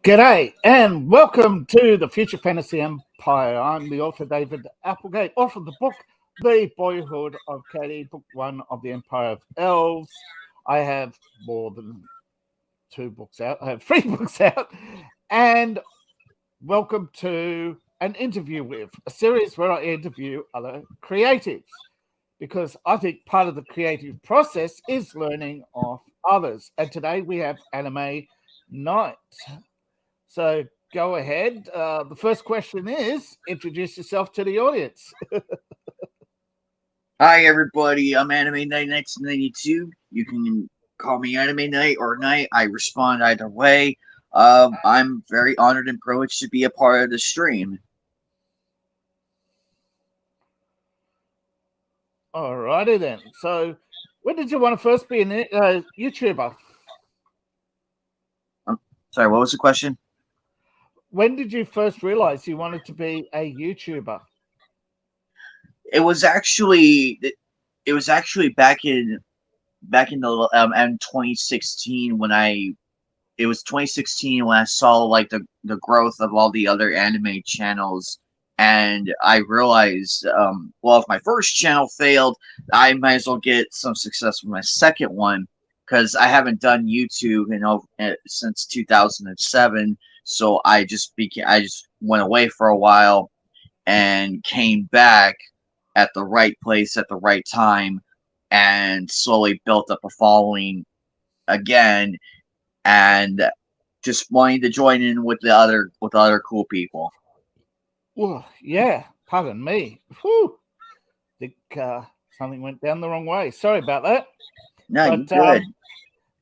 G'day and welcome to the Future Fantasy Empire. I'm the author David Applegate, author of the book The Boyhood of Katie, book 1 of the Empire of Elves. I have more than 2 books out. I have 3 books out. And welcome to an interview with, a series where I interview other creatives, because I think part of the creative process is learning off others. And today we have AnimeKnight. So go ahead. The first question is, introduce yourself to the audience. Hi, everybody. I'm AnimeKnight 1992. You can call me AnimeKnight or Knight. I respond either way. I'm very honored and privileged to be a part of the stream. Alrighty then. So when did you want to first be a YouTuber? Sorry, what was the question? When did you first realize you wanted to be a YouTuber? It was actually back in the 2016 when I saw like the growth of all the other anime channels, and I realized, well, if my first channel failed, I might as well get some success with my second one, because I haven't done YouTube since 2007. So I just went away for a while and came back at the right place at the right time and slowly built up a following again, and just wanting to join in with the other cool people. Well, yeah, pardon me. Whew. I think something went down the wrong way. Sorry about that. No, you're good.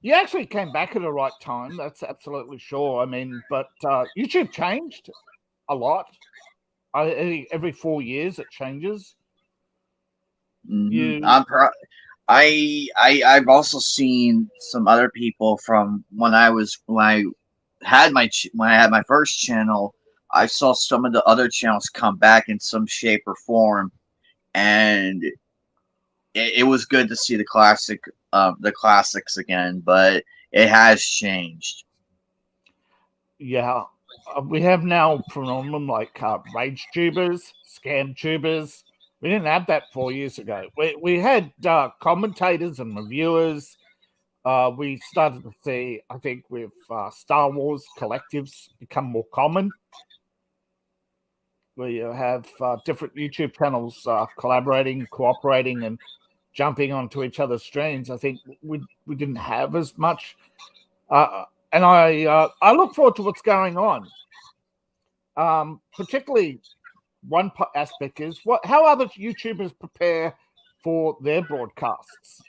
You actually came back at the right time. That's absolutely sure. I mean, but YouTube changed a lot. Every 4 years it changes. Mm-hmm. I've also seen some other people from when I had my first channel. I saw some of the other channels come back in some shape or form, and it was good to see the classics again, but it has changed. Yeah, we have now phenomenon like rage tubers, scam tubers. We didn't have that 4 years ago. We had commentators and reviewers. We started to see, I think, with Star Wars collectives become more common. We have different YouTube channels collaborating, cooperating, and jumping onto each other's streams. I think we didn't have as much, and I look forward to what's going on. Particularly, one aspect is how other YouTubers prepare for their broadcasts.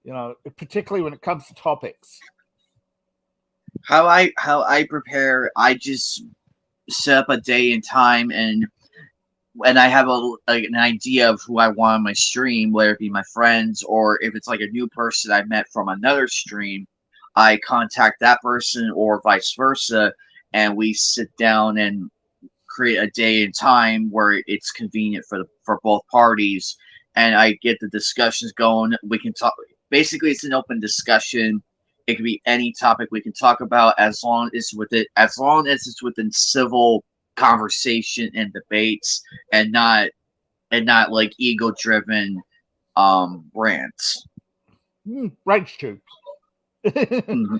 You know, particularly when it comes to topics. How I prepare, I just set up a day and time, and I have an idea of who I want on my stream, whether it be my friends or if it's like a new person I met from another stream, I contact that person or vice versa, and we sit down and create a day and time where it's convenient for both parties, and I get the discussions going. We can talk. Basically, it's an open discussion. It can be any topic we can talk about as long as it's within civil conversation and debates, and not like ego driven rants. Rage tube. Mm-hmm.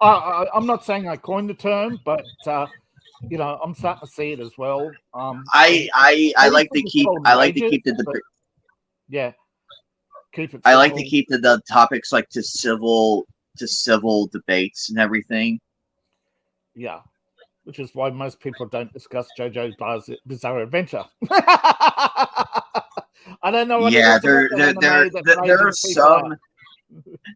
I'm not saying I coined the term, but you know, I'm starting to see it as well. I like to keep the debate. Yeah, keep it. I like to keep the topics like to civil debates and everything. Yeah, which is why most people don't discuss JoJo's Bizarre Adventure. I don't know. Yeah,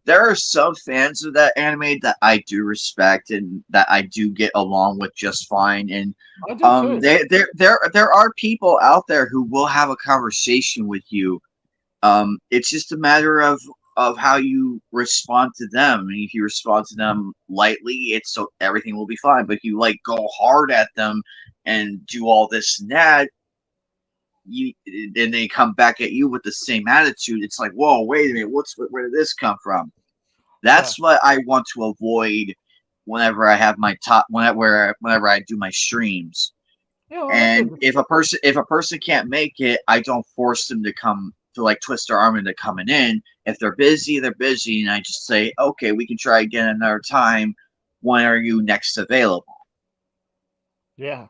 there are some fans of that anime that I do respect and that I do get along with just fine. And there are people out there who will have a conversation with you. It's just a matter of how you respond to them. I mean, if you respond to them lightly, everything will be fine. But if you like go hard at them and do all this and that, then they come back at you with the same attitude. It's like, whoa, wait a minute, where did this come from? That's what I want to avoid whenever I have my top whenever I do my streams. Yeah, well, And if a person can't make it, I don't force them to come to like twist their arm into coming in. If they're busy, they're busy, and I just say, okay, we can try again another time. When are you next available? yeah.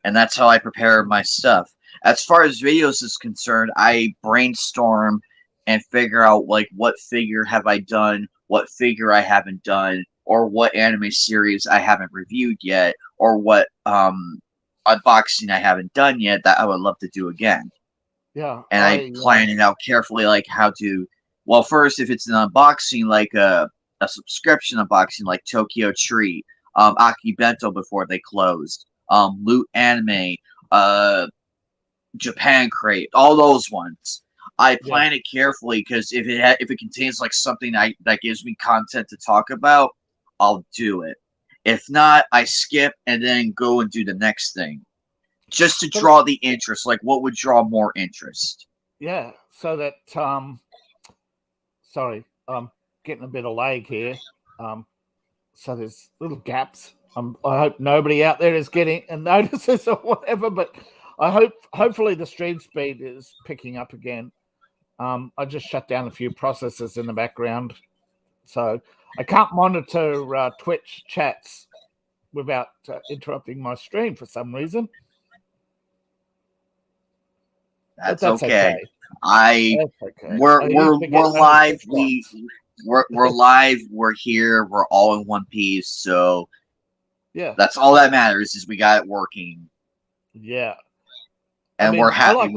And that's how I prepare my stuff. As far as videos is concerned, I brainstorm and figure out like what figure have I done, what figure I haven't done, or what anime series I haven't reviewed yet, or what unboxing I haven't done yet that I would love to do again. Yeah, And I plan it out carefully, like how to. Well, first, if it's an unboxing, like a subscription unboxing, like Tokyo Tree, Aki Bento before they closed, Loot Anime, Japan Crate, all those ones. I plan it carefully because if it contains like something that gives me content to talk about, I'll do it. If not, I skip and then go and do the next thing, just to draw the interest. Like, what would draw more interest? Yeah, so that sorry, getting a bit of lag here. So there's little gaps. I hope nobody out there is getting notices or whatever, but hopefully the stream speed is picking up again. I just shut down a few processes in the background, so I can't monitor Twitch chats without interrupting my stream for some reason. That's okay. We're live. We're live. We're here. We're all in one piece. So yeah, that's all that matters is we got it working. Yeah, and we're happy.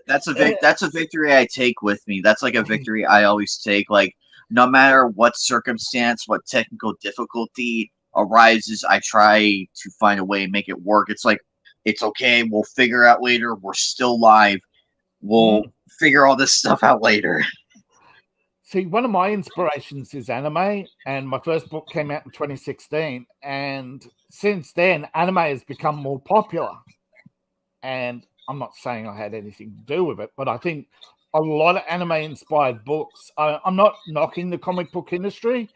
That's a victory I take with me. That's like a victory I always take. Like, no matter what circumstance, what technical difficulty arises, I try to find a way to make it work. It's like, it's okay. We'll figure out later. We're still live. We'll figure all this stuff out later. See, one of my inspirations is anime, and my first book came out in 2016. And since then, anime has become more popular. And I'm not saying I had anything to do with it, but I think a lot of anime-inspired books, I'm not knocking the comic book industry,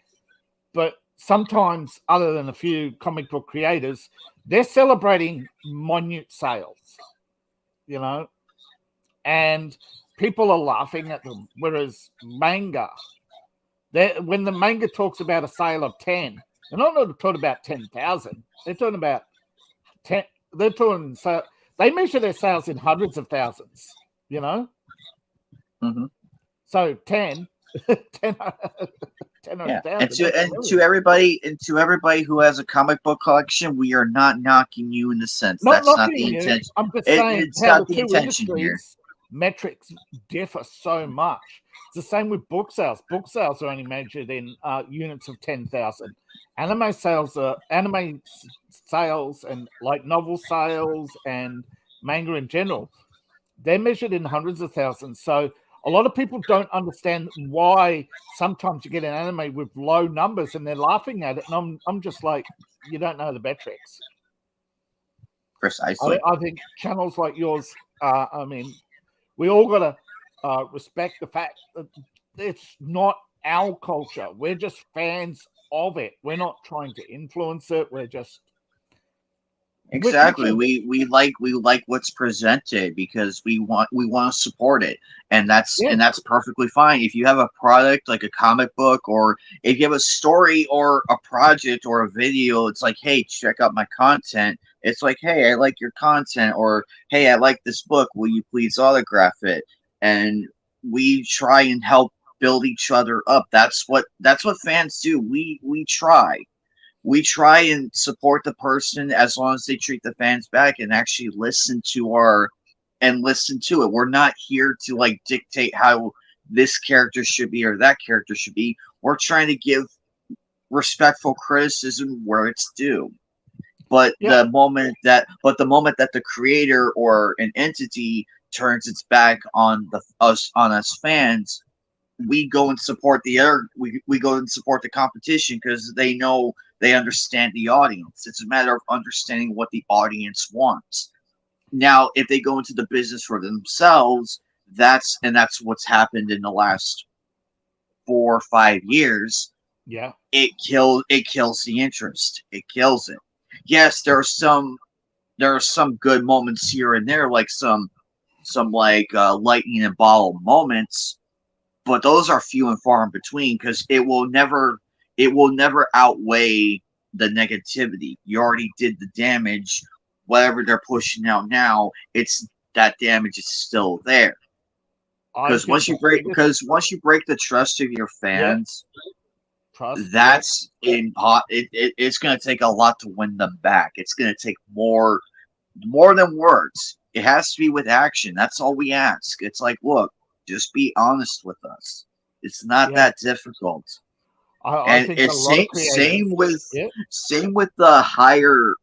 but sometimes, other than a few comic book creators, they're celebrating minute sales, you know? And people are laughing at them. Whereas manga, when the manga talks about a sale of 10, they're not talking about 10,000. They're talking about 10. They're talking, so they measure their sales in hundreds of thousands, you know? Mm-hmm. So 10 yeah. And to everybody who has a comic book collection, we are not knocking you in the sense. That's not the intention. I'm just saying it's not the intention here. Metrics differ so much. It's the same with book sales. Book sales are only measured in units of 10,000. Anime sales and like novel sales and manga in general, they're measured in hundreds of thousands. So a lot of people don't understand why sometimes you get an anime with low numbers and they're laughing at it. And I'm just like, you don't know the metrics. Precisely. I think channels like yours, we all got to respect the fact that it's not our culture. We're just fans of it. We're not trying to influence it. We're just exactly. We like what's presented because we want to support it, and that's perfectly fine. If you have a product like a comic book, or if you have a story or a project or a video, it's like, hey, check out my content. It's like, hey, I like your content, or hey, I like this book. Will you please autograph it? And we try and help build each other up. That's what fans do. We try. We try and support the person as long as they treat the fans back and actually listen to it. We're not here to like dictate how this character should be or that character should be. We're trying to give respectful criticism where it's due. But the moment that the creator or an entity turns its back on us fans, we go and support we go and support the competition because they understand the audience. It's a matter of understanding what the audience wants. Now, if they go into the business for themselves, that's what's happened in the last 4 or 5 years. Yeah. it kills the interest. It kills it. Yes, there are some good moments here and there, like some like lightning and bottle moments, but those are few and far in between because it will never outweigh the negativity. You already did the damage. Whatever they're pushing out now, it's that damage is still there. I think Once you break the trust of your fans, trust. that's it's going to take a lot to win them back. It's going to take more than words. It has to be with action. That's all we ask. It's like, look, just be honest with us. It's not that difficult. I And think it's a lot of same with the higher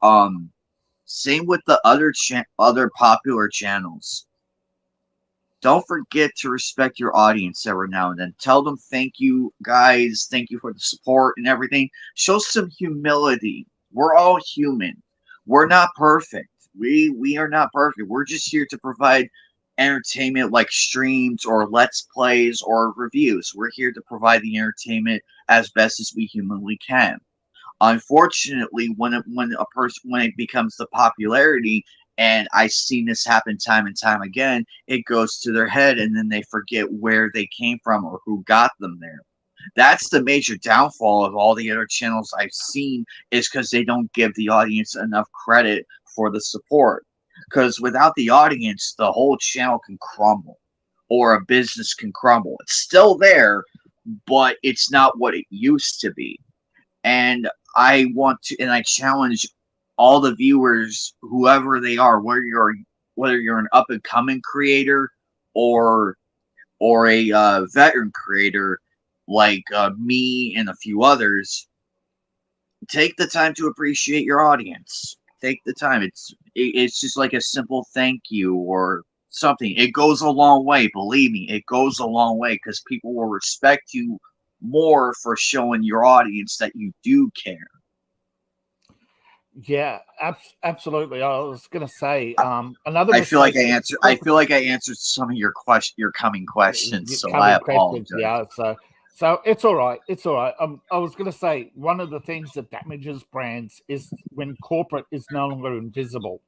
same with the other popular channels. Don't forget to respect your audience every now and then. Tell them thank you, guys. Thank you for the support and everything. Show some humility. We're all human. We're not perfect. We are not perfect. We're just here to provide entertainment like streams or let's plays or reviews. We're here to provide the entertainment as best as we humanly can. Unfortunately, when it becomes the popularity, and I've seen this happen time and time again, it goes to their head and then they forget where they came from or who got them there. That's the major downfall of all the other channels I've seen, is because they don't give the audience enough credit for the support. Because without the audience, the whole channel can crumble or a business can crumble. It's still there, but it's not what it used to be. And I challenge all the viewers, whoever they are, whether you're an up and coming creator or a veteran creator like me and a few others, take the time to appreciate your audience. Take the time. It's just like a simple thank you or something. It goes a long way. Believe me, it goes a long way because people will respect you more for showing your audience that you do care. Yeah, absolutely. I was going to say another. I feel like I answered some of your coming questions, so I apologize. Yeah, so it's all right. It's all right. I was going to say one of the things that damages brands is when corporate is no longer invisible.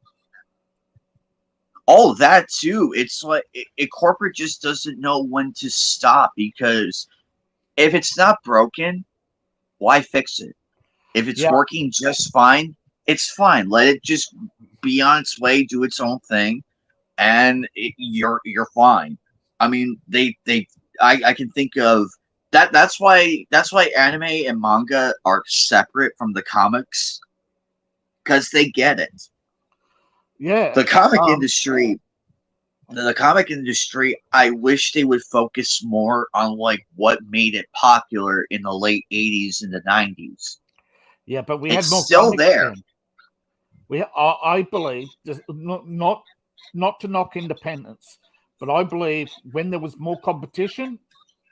Oh, that too. It's like corporate just doesn't know when to stop, because if it's not broken, why fix it? If it's working just fine, it's fine. Let it just be on its way, do its own thing, and you're fine. I mean, I can think of that. That's why anime and manga are separate from the comics, because they get it. Yeah, the comic industry. The comic industry, I wish they would focus more on like what made it popular in the late 80s and the 90s. Yeah, but we it's had more still there. I believe, not to knock independence, but I believe when there was more competition,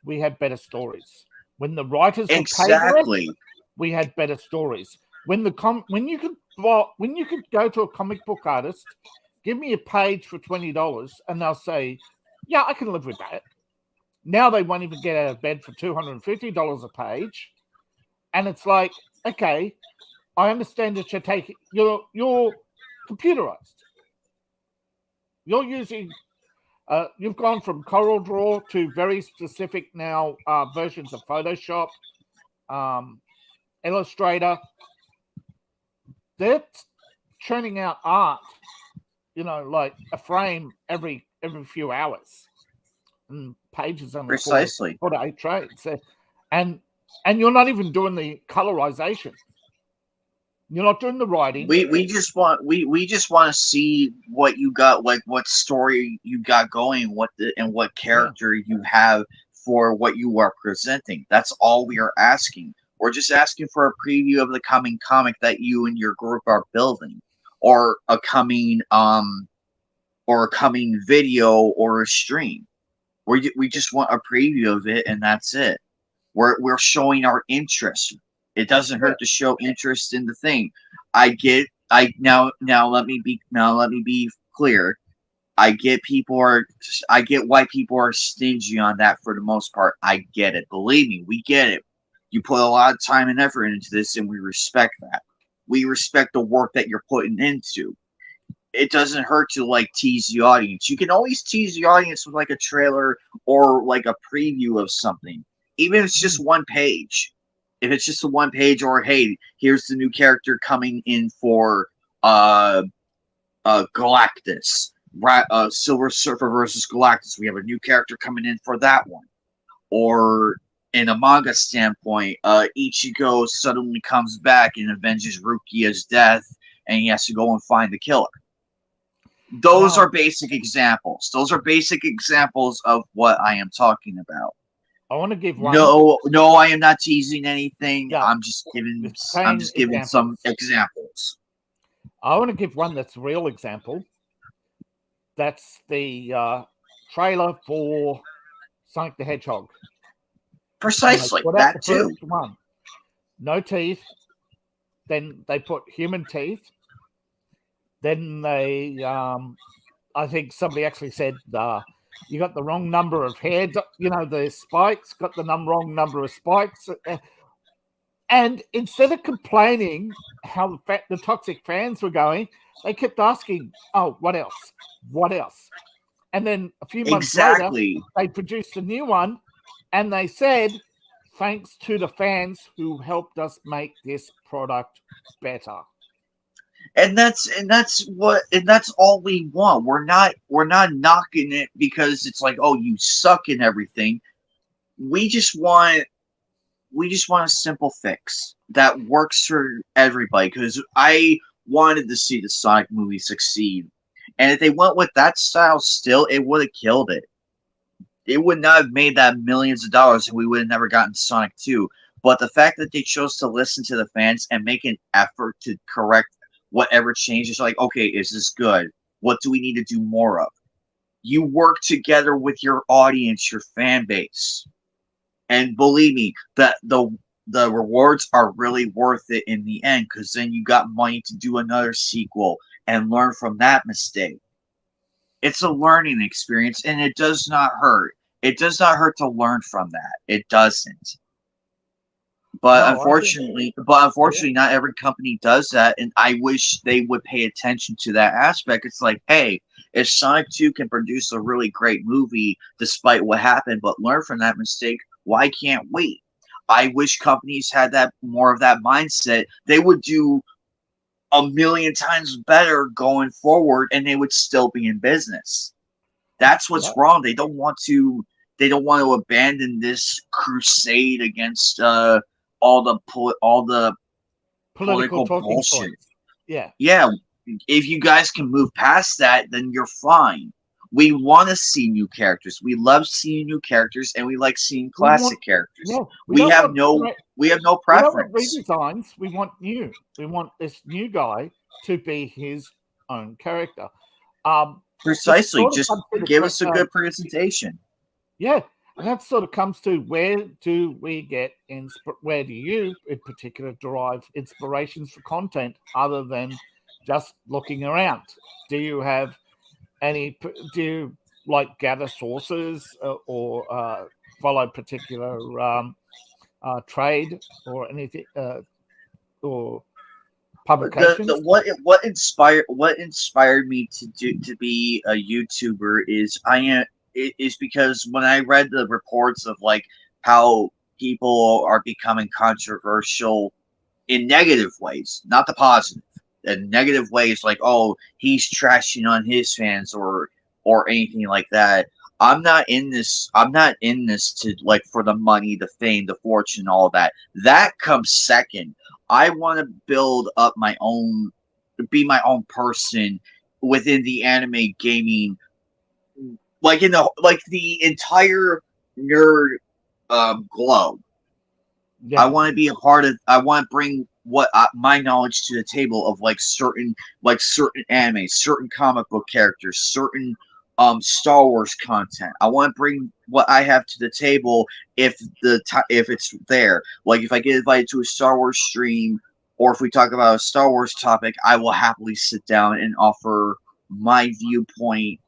we had better stories. When the writers were paid, we had better stories. When you could go to a comic book artist, give me a page for $20, and they'll say, "Yeah, I can live with that." Now they won't even get out of bed for $250 a page, and it's like, okay, I understand that you're computerized. You're using. You've gone from CorelDRAW to very specific now versions of Photoshop, Illustrator. They're churning out art, like a frame every few hours, and pages only precisely 4 to 8 trades, and you're not even doing the colorization. You're not doing the writing. We just want to see what you got, like what story you got going, what character you have for what you are presenting. That's all we are asking. We're just asking for a preview of the coming comic that you and your group are building, or a coming video or a stream. We just want a preview of it, and that's it. We're showing our interest. It doesn't hurt to show interest in the thing. Now let me be clear. I get why people are stingy on that for the most part. I get it. Believe me, we get it. You put a lot of time and effort into this, and we respect that. We respect the work that you're putting into. It doesn't hurt to like tease the audience. You can always tease the audience with like a trailer or like a preview of something, even if it's just one page. If it's just a one page, or hey, here's the new character coming in for Galactus, Silver Surfer versus Galactus. We have a new character coming in for that one. Or in a manga standpoint, Ichigo suddenly comes back and avenges Rukia's death, and he has to go and find the killer. Those are basic examples. Those are basic examples of what I am talking about. I want to give one. No, I am not teasing anything. Yeah. I'm just giving some examples. I want to give one that's a real example. That's the trailer for Sonic the Hedgehog. Precisely, that too. One. No teeth. Then they put human teeth. Then they, I think somebody actually said, you got the wrong number of hair, the spikes, got the wrong number of spikes. And instead of complaining how the toxic fans were going, they kept asking, oh, what else? What else? And then a few months later, they produced a new one, and they said, thanks to the fans who helped us make this product better. And that's all we want. We're not knocking it because it's like, oh, you suck and everything. We just want a simple fix that works for everybody, because I wanted to see the Sonic movie succeed. And if they went with that style still, it would have killed it. It would not have made that millions of dollars, and we would have never gotten Sonic 2. But the fact that they chose to listen to the fans and make an effort to correct whatever changes, like, okay, is this good? What do we need to do more of? You work together with your audience, your fan base. And believe me, that the rewards are really worth it in the end, because then you got money to do another sequel and learn from that mistake. It's a learning experience, and it does not hurt. It does not hurt to learn from that. It doesn't. But unfortunately, not every company does that, and I wish they would pay attention to that aspect. It's like, hey, if Sonic 2 can produce a really great movie despite what happened, but learn from that mistake, why can't we? I wish companies had more of that mindset. They would do a million times better going forward, and they would still be in business. That's what's wrong. They don't want to abandon this crusade against all the political bullshit. Points. Yeah. If you guys can move past that, then you're fine. We want to see new characters. We love seeing new characters, and we like seeing classic characters. Yeah, we have no preference. We don't want redesigns. We want new. We want this new guy to be his own character. Precisely. Just give us a good presentation. Yeah. And that sort of comes to, where do you in particular derive inspirations for content other than just looking around? Do you have do you like gather sources or follow particular trade or anything or publications? What inspired me to be a YouTuber is because when I read the reports of like how people are becoming controversial in negative ways, not the positive, in negative ways, like, oh, he's trashing on his fans or anything like that. I'm not in this to like for the money, the fame, the fortune, all that. That comes second. I want to build up my own, be my own person within the anime gaming, like the entire nerd globe. Yeah. I want to be a part of. I want to bring my knowledge to the table of certain anime, certain comic book characters, certain Star Wars content. I want to bring what I have to the table if it's there. Like if I get invited to a Star Wars stream, or if we talk about a Star Wars topic, I will happily sit down and offer my viewpoint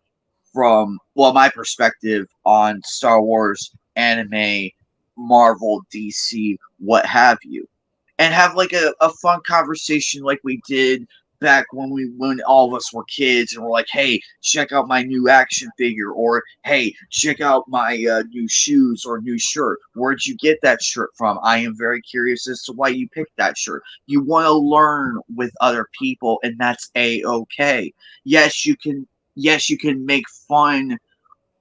from my perspective on Star Wars, anime, Marvel, DC, what have you, and have like a fun conversation like we did back when all of us were kids and we're like, hey, check out my new action figure, or hey, check out my new shoes or new shirt. Where'd you get that shirt from? I am very curious as to why you picked that shirt. You want to learn with other people, and that's a-okay. Yes, you can. Yes, you can make fun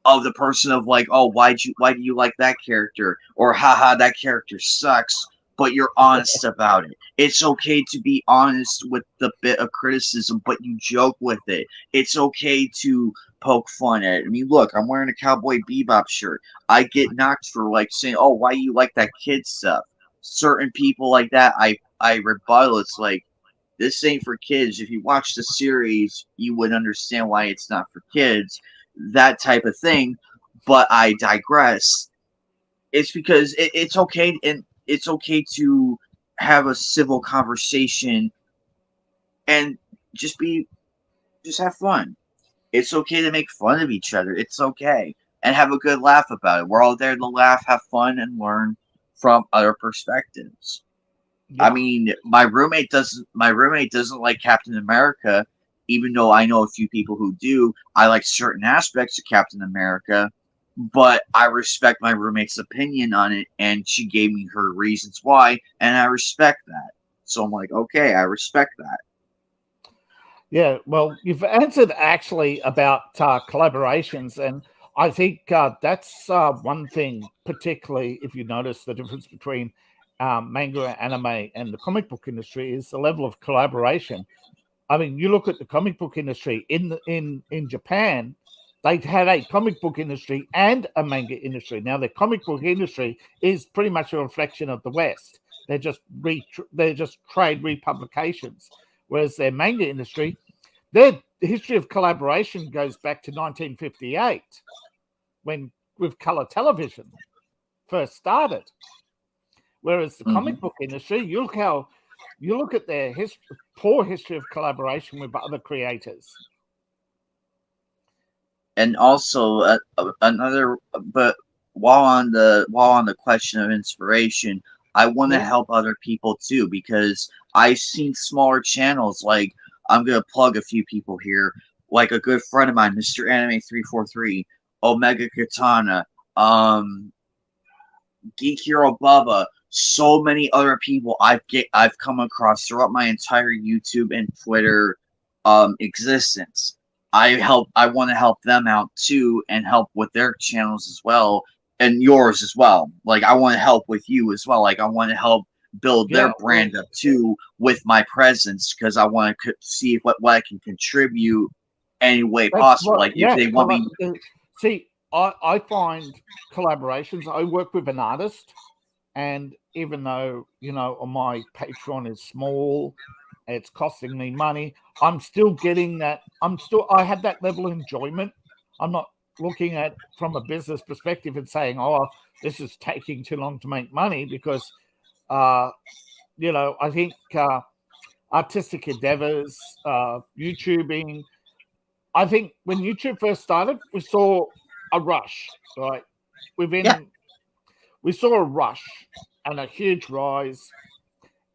of the person of like, oh, why do you like that character, or haha, that character sucks, but you're honest about it. It's okay to be honest with the bit of criticism, but you joke with it. It's okay to poke fun at it. I mean, look, I'm wearing a Cowboy Bebop shirt. I get knocked for like saying, oh, why you like that kid stuff. Certain people like that, I rebuttal. It's like, this ain't for kids. If you watch the series, you would understand why it's not for kids, that type of thing. But I digress. It's because it's okay, and it's okay to have a civil conversation and just have fun. It's okay to make fun of each other. It's okay, and have a good laugh about it. We're all there to laugh, have fun, and learn from other perspectives. Yeah. I mean, my roommate doesn't like Captain America, even though I know a few people who do. I like certain aspects of Captain America, but I respect my roommate's opinion on it, and she gave me her reasons why, and I respect that. So I'm like, okay, I respect that. Yeah, well, you've answered actually about collaborations, and I think that's one thing, particularly if you notice the difference between manga, anime, and the comic book industry, is the level of collaboration. I mean, you look at the comic book industry in Japan, they had a comic book industry and a manga industry. Now, the comic book industry is pretty much a reflection of the West. They're just trade republications, whereas their manga industry, their history of collaboration goes back to 1958, when with color television first started. Whereas the comic book industry, you look at their poor history of collaboration with other creators. And also another, but while on the question of inspiration, I want to help other people too, because I've seen smaller channels. Like, I'm gonna plug a few people here, like a good friend of mine, Mr. Anime 343, Omega Katana, Geek Hero Bubba, so many other people I've come across throughout my entire YouTube and Twitter existence. I want to help them out too, and help with their channels as well, and yours as well. Like, I want to help with you as well. Like, I want to help build their brand up too with my presence, because I want to see what I can contribute any way possible. Like, if they want me, see, I find collaborations. I work with an artist, and even though, my Patreon is small, it's costing me money, I'm still getting that. I have that level of enjoyment. I'm not looking at from a business perspective and saying, oh, this is taking too long to make money, because, I think artistic endeavors, YouTubing, I think when YouTube first started, we saw a rush, right? We saw a rush and a huge rise,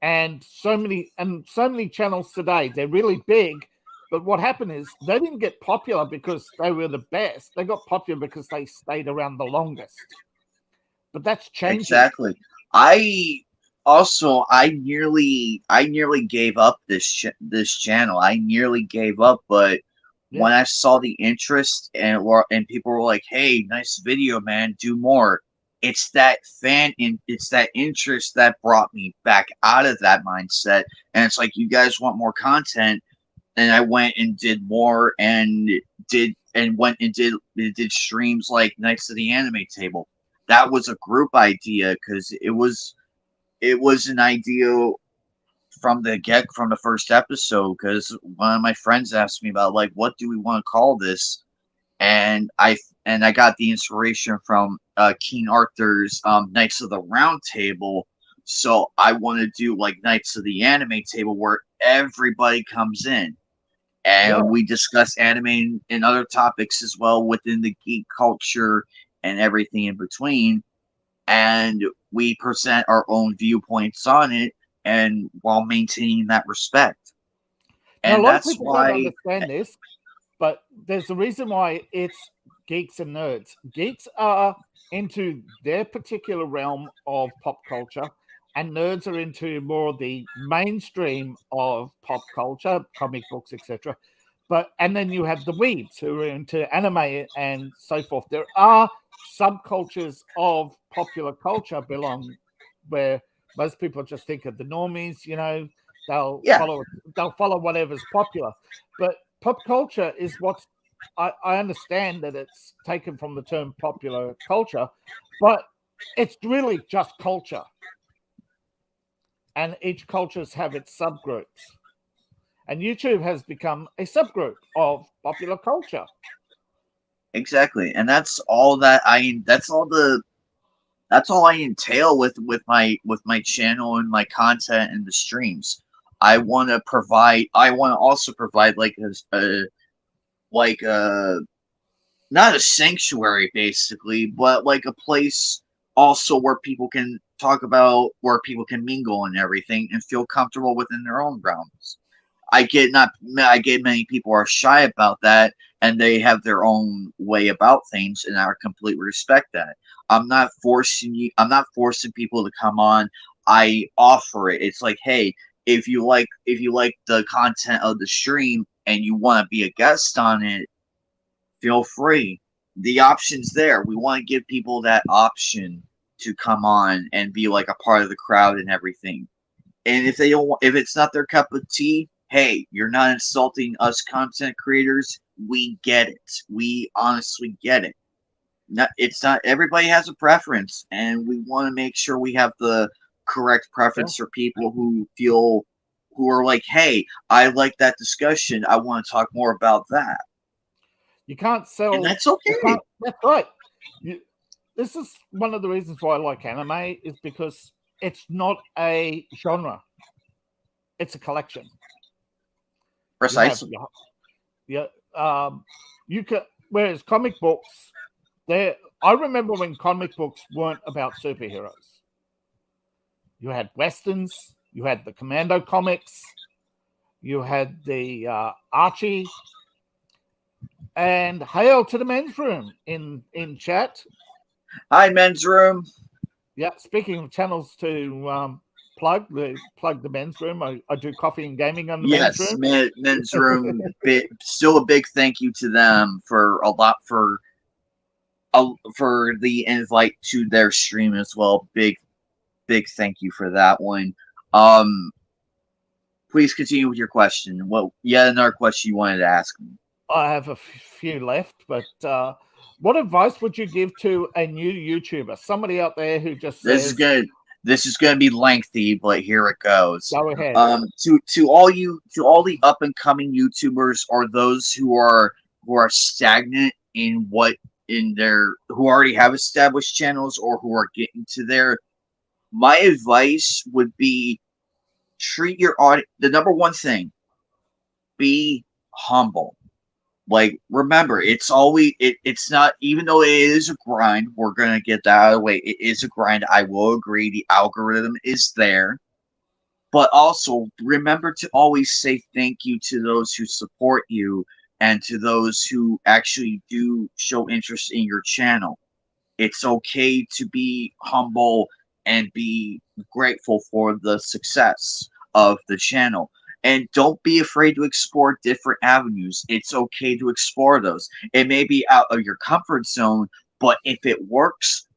and so many channels today, they're really big, but what happened is they didn't get popular because they were the best. They got popular because they stayed around the longest. But that's changing. Exactly. I nearly gave up this channel. I nearly gave up, but when I saw the interest and people were like, "Hey, nice video, man, do more." It's that interest that brought me back out of that mindset, and it's like, you guys want more content, and I went and did more, and did streams like Nights of the Anime Table. That was a group idea, because it was an idea from the first episode, because one of my friends asked me about, like, what do we want to call this, and I got the inspiration from Keen Arthur's Knights of the Round Table. So I want to do like Knights of the Anime Table, where everybody comes in and we discuss anime and other topics as well within the geek culture and everything in between. and we present our own viewpoints on it, and while maintaining that respect. Now, a And lot of that's people don't why, understand this, but there's a reason why it's geeks and nerds. Geeks are into their particular realm of pop culture, and nerds are into more of the mainstream of pop culture, comic books, etc. And then you have the weebs who are into anime and so forth. There are subcultures of popular culture where most people just think of the normies, they'll yeah, follow whatever's popular. But pop culture is what's I understand that it's taken from the term popular culture, but it's really just culture. And each cultures have its subgroups. And YouTube has become a subgroup of popular culture. exactly. And that's all I entail with my channel and my content and the streams. I want to also provide like a not a sanctuary basically, but like a place also where people can talk about, where people can mingle and everything and feel comfortable within their own realms. I get many people are shy about that, and they have their own way about things, and I completely respect that. I'm not forcing people to come on. I offer it. It's like, hey, if you like the content of the stream and you want to be a guest on it, feel free. The option's there. We want to give people that option to come on and be like a part of the crowd and everything. And if they don't, if it's not their cup of tea, hey, you're not insulting us content creators. We get it. We honestly get it. It's not everybody has a preference, and we want to make sure we have the correct preference for people who are like, hey, I like that discussion. I want to talk more about that. You can't sell. And that's okay. That's right. This is one of the reasons why I like anime, is because it's not a genre; it's a collection. Precisely. You can. Whereas comic books, I remember when comic books weren't about superheroes. You had westerns. You had the Commando comics. You had the Archie. And hail to the men's room in chat. Hi, men's room. Yeah, speaking of channels to plug the men's room, I do coffee and gaming on the men's room. Yes, men's room. Still a big thank you to them for a lot for the invite to their stream as well. Big thank you for that one. Please continue with your question. What yet another question you wanted to ask me? I have a few left, but what advice would you give to a new YouTuber? Somebody out there who just says, this is gonna be lengthy, but here it goes. Go ahead. To all the up and coming YouTubers, or those who are stagnant in who already have established channels or who are getting to there, my advice would be treat your audience. The number one thing, be humble. Like, remember, it's not, even though it is a grind, we're going to get that out of the way. It is a grind. I will agree. The algorithm is there. But also, remember to always say thank you to those who support you and to those who actually do show interest in your channel. It's okay to be humble and be grateful for the success of the channel. And don't be afraid to explore different avenues. It's okay to explore those. It may be out of your comfort zone, but if it works,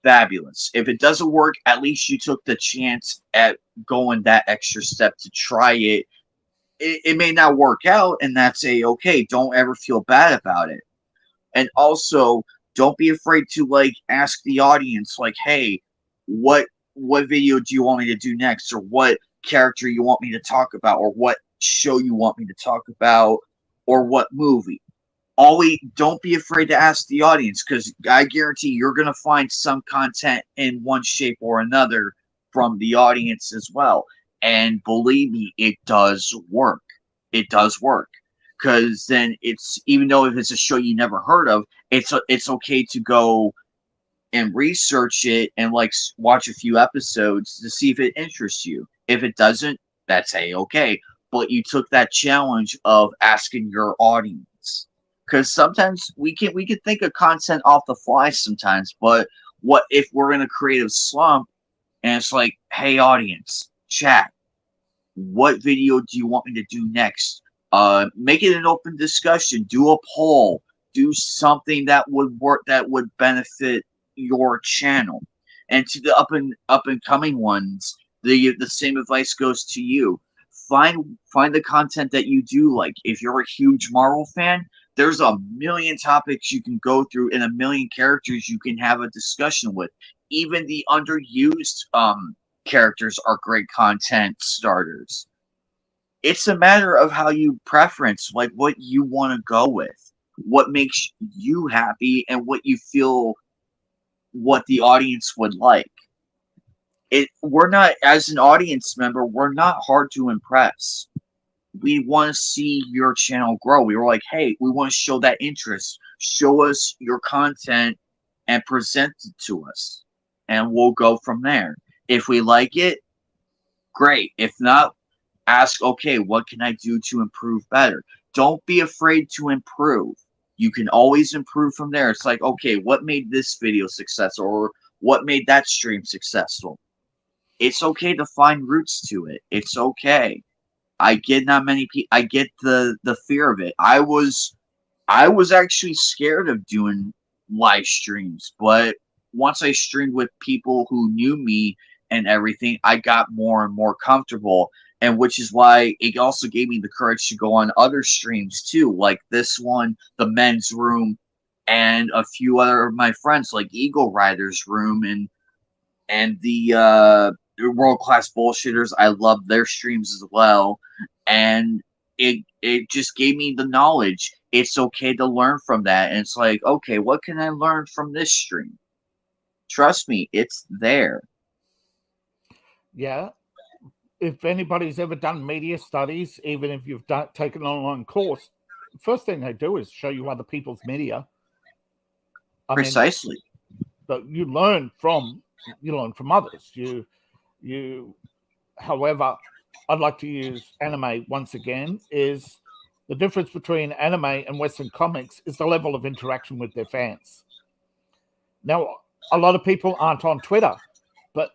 fabulous. If it doesn't work, at least you took the chance at going that extra step to try it. It may not work out, and that's okay. Don't ever feel bad about it. And also, don't be afraid to ask the audience, hey, what video do you want me to do next, or what character you want me to talk about, or what show you want me to talk about, or what movie. Always don't be afraid to ask the audience, because I guarantee you're going to find some content in one shape or another from the audience as well. And believe me, it does work. It does work. Because then it's, even though if it's a show you never heard of, it's okay to go and research it and like watch a few episodes to see if it interests you. If it doesn't, that's okay. But you took that challenge of asking your audience, because sometimes we can think of content off the fly sometimes. But what if we're in a creative slump and it's like, hey audience, chat, what video do you want me to do next? Make it an open discussion. Do a poll. Do something that would work, that would benefit your channel. And to the up and coming ones, the same advice goes to you. Find the content that you do like. If you're a huge Marvel fan, there's a million topics you can go through and a million characters you can have a discussion with. Even the underused characters are great content starters. It's a matter of how you preference, like what you want to go with, what makes you happy, and what you feel what the audience would like. We're not, as an audience member, we're not hard to impress. We want to see your channel grow. We were like, hey, we want to show that interest. Show us your content and present it to us, and we'll go from there. If we like it, great. If not, ask, okay, what can I do to improve better? Don't be afraid to improve. You can always improve from there. It's like, okay, what made this video successful, or what made that stream successful? It's okay to find roots to it. It's okay. I get not many people. I get the fear of it. I was actually scared of doing live streams, but once I streamed with people who knew me and everything, I got more and more comfortable. And which is why it also gave me the courage to go on other streams too, like this one, the men's room, and a few other of my friends, like Eagle Rider's room and the World Class Bullshitters. I love their streams as well, and it just gave me the knowledge. It's okay to learn from that, and it's like, okay, what can I learn from this stream? Trust me, it's there. Yeah. If anybody's ever done media studies, even if you've taken an online course, the first thing they do is show you other people's media. Precisely. But you learn from others. However, I'd like to use anime once again. Is the difference between anime and Western comics is the level of interaction with their fans. Now, a lot of people aren't on Twitter, but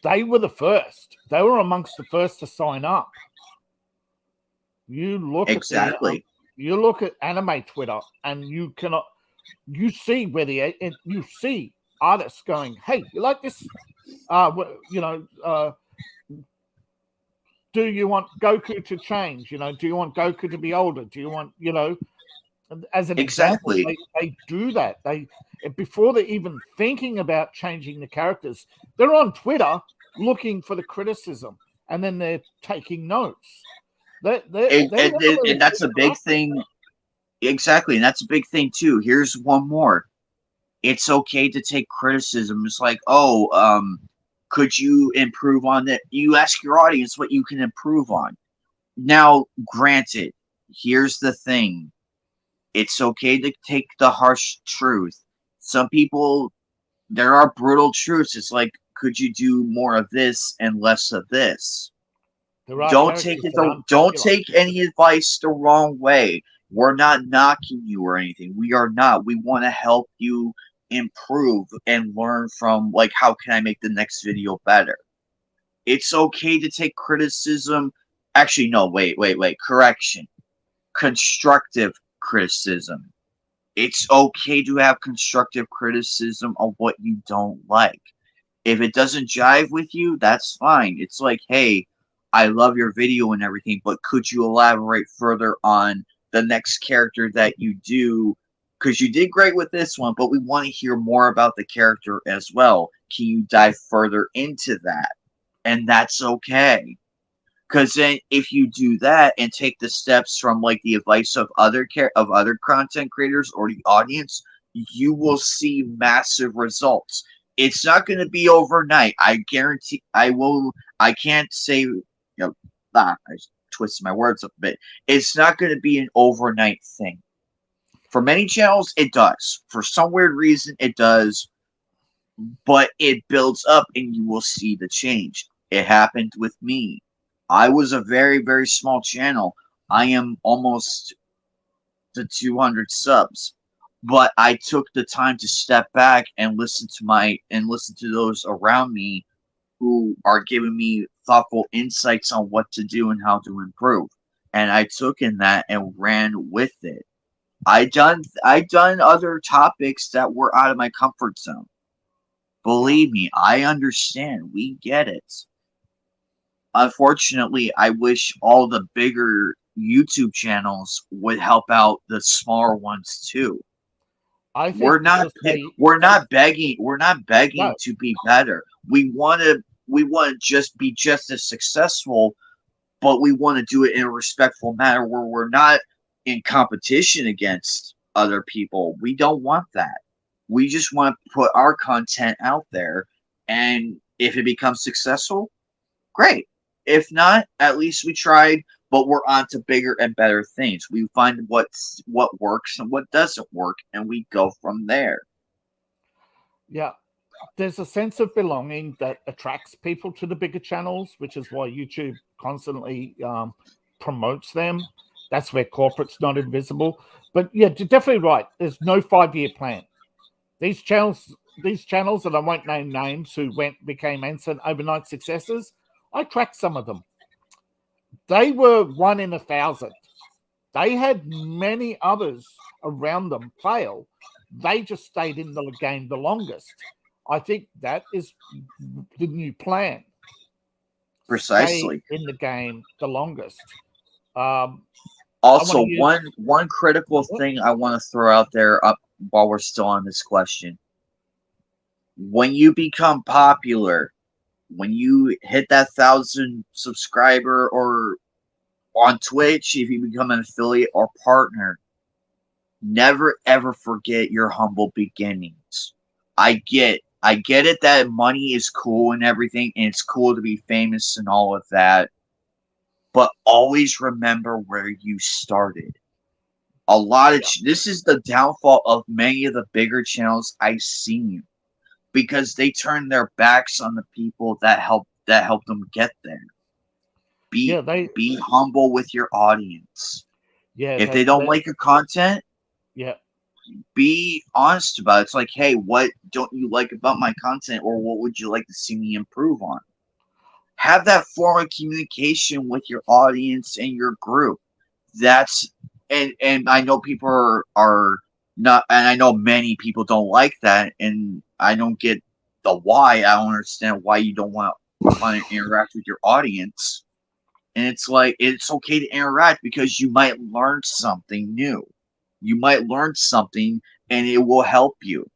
they were the first. They were amongst the first to sign up. You look exactly. You look at anime Twitter, and you see where you see artists going, "Hey, you like this? Do you want Goku to change? Do you want Goku to be older? Do you want As an example, they do that. Before they're even thinking about changing the characters, they're on Twitter looking for the criticism, and then they're taking notes. And that's a big thing. Exactly, and that's a big thing too. Here's one more. It's okay to take criticism. It's like, could you improve on that? You ask your audience what you can improve on. Now, granted, here's the thing. It's okay to take the harsh truth. Some people, there are brutal truths. It's like, could you do more of this and less of this? Don't take any advice the wrong way. We're not knocking you or anything. We are not. We want to help you improve and learn from, like, how can I make the next video better? It's okay to take criticism. Actually, no, wait. Correction. Constructive criticism. It's okay to have constructive criticism of what you don't like. If it doesn't jive with you, that's fine. It's like, hey, I love your video and everything, but could you elaborate further on the next character that you do? Because you did great with this one, but we want to hear more about the character as well. Can you dive further into that? And that's okay. Because then if you do that and take the steps from, like, the advice of other content creators or the audience, you will see massive results. It's not going to be overnight. I guarantee. I can't say. I twisted my words up a bit. It's not going to be an overnight thing. For many channels, it does. For some weird reason, it does. but it builds up and you will see the change. It happened with me. I was a very, very small channel. I am almost to 200 subs, but I took the time to step back and listen to those around me who are giving me thoughtful insights on what to do and how to improve. And I took in that and ran with it. I done other topics that were out of my comfort zone. Believe me, I understand. We get it. Unfortunately, I wish all the bigger YouTube channels would help out the smaller ones too. I think We're not begging no, to be better. We want to just be just as successful, but we want to do it in a respectful manner where we're not in competition against other people. We don't want that. We just want to put our content out there, and if it becomes successful, great. If not, at least we tried, but we're on to bigger and better things. We find what works and what doesn't work, and we go from there. yeah, there's a sense of belonging that attracts people to the bigger channels, which is why YouTube constantly promotes them. That's where corporate's not invisible. But yeah, you're definitely right. There's no 5-year plan. These channels, and I won't name names, who became instant overnight successes. I tracked some of them. They were 1 in 1,000. They had many others around them fail. They just stayed in the game the longest. I think that is the new plan. Precisely. Stay in the game the longest. Also, one critical thing I want to throw out there up while we're still on this question. When you become popular, when you hit that 1,000 subscriber, or on Twitch, if you become an affiliate or partner, never ever forget your humble beginnings. I get it that money is cool and everything, and it's cool to be famous and all of that, but always remember where you started. This is the downfall of many of the bigger channels I've seen, because they turn their backs on the people that help them get there. Be humble with your audience. Yeah, if they don't like your content, yeah, be honest about it. It's like, hey, what don't you like about my content, or what would you like to see me improve on? Have that form of communication with your audience and your group. And I know people are not, and I know many people don't like that, and I don't get the why. I don't understand why you don't want to interact with your audience. And it's like, it's okay to interact, because you might learn something new. You might learn something, and it will help you.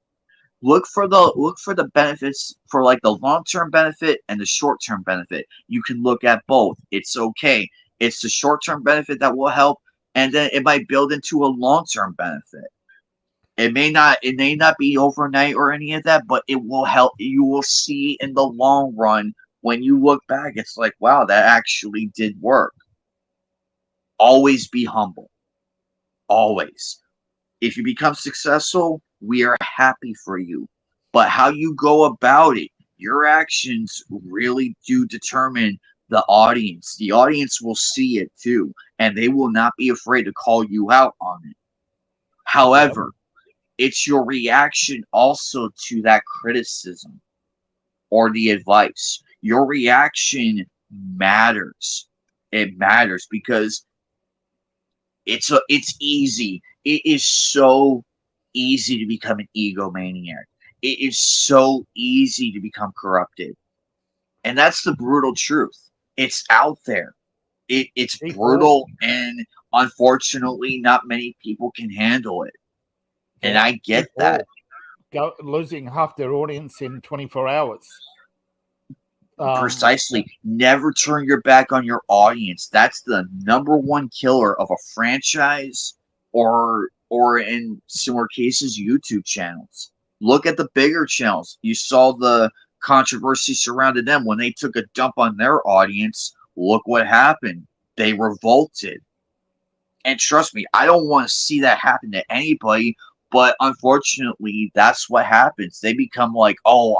Look for the benefits, for like the long-term benefit and the short-term benefit. You can look at both. It's okay. It's the short-term benefit that will help, and then it might build into a long-term benefit. It may not be overnight or any of that, but it will help. You will see in the long run, when you look back, it's like, wow, that actually did work. Always be humble. Always. If you become successful, we are happy for you. But how you go about it, your actions really do determine the audience. The audience will see it too, and they will not be afraid to call you out on it. However, it's your reaction also to that criticism or the advice. Your reaction matters. It matters, because it's easy. It is so easy to become an egomaniac. It is so easy to become corrupted. And that's the brutal truth. It's out there. It's brutal, and unfortunately, not many people can handle it. And I get that. Losing half their audience in 24 hours. Precisely. Never turn your back on your audience. That's the number one killer of a franchise, or in similar cases, YouTube channels. Look at the bigger channels. You saw the controversy surrounding them when they took a dump on their audience. Look what happened. They revolted. And trust me, I don't want to see that happen to anybody, But unfortunately, that's what happens. They become like, "Oh,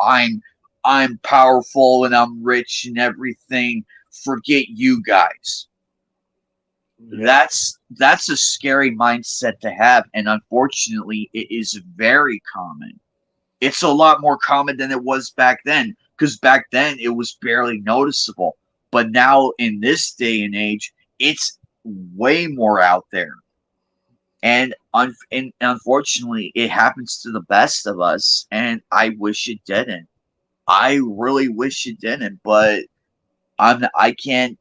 I'm powerful and I'm rich and everything. Forget you guys." Yeah. That's a scary mindset to have, and unfortunately, it is very common. It's a lot more common than it was back then, because back then it was barely noticeable. But now in this day and age, it's way more out there. And unfortunately, it happens to the best of us, and I wish it didn't. I really wish it didn't, but I can't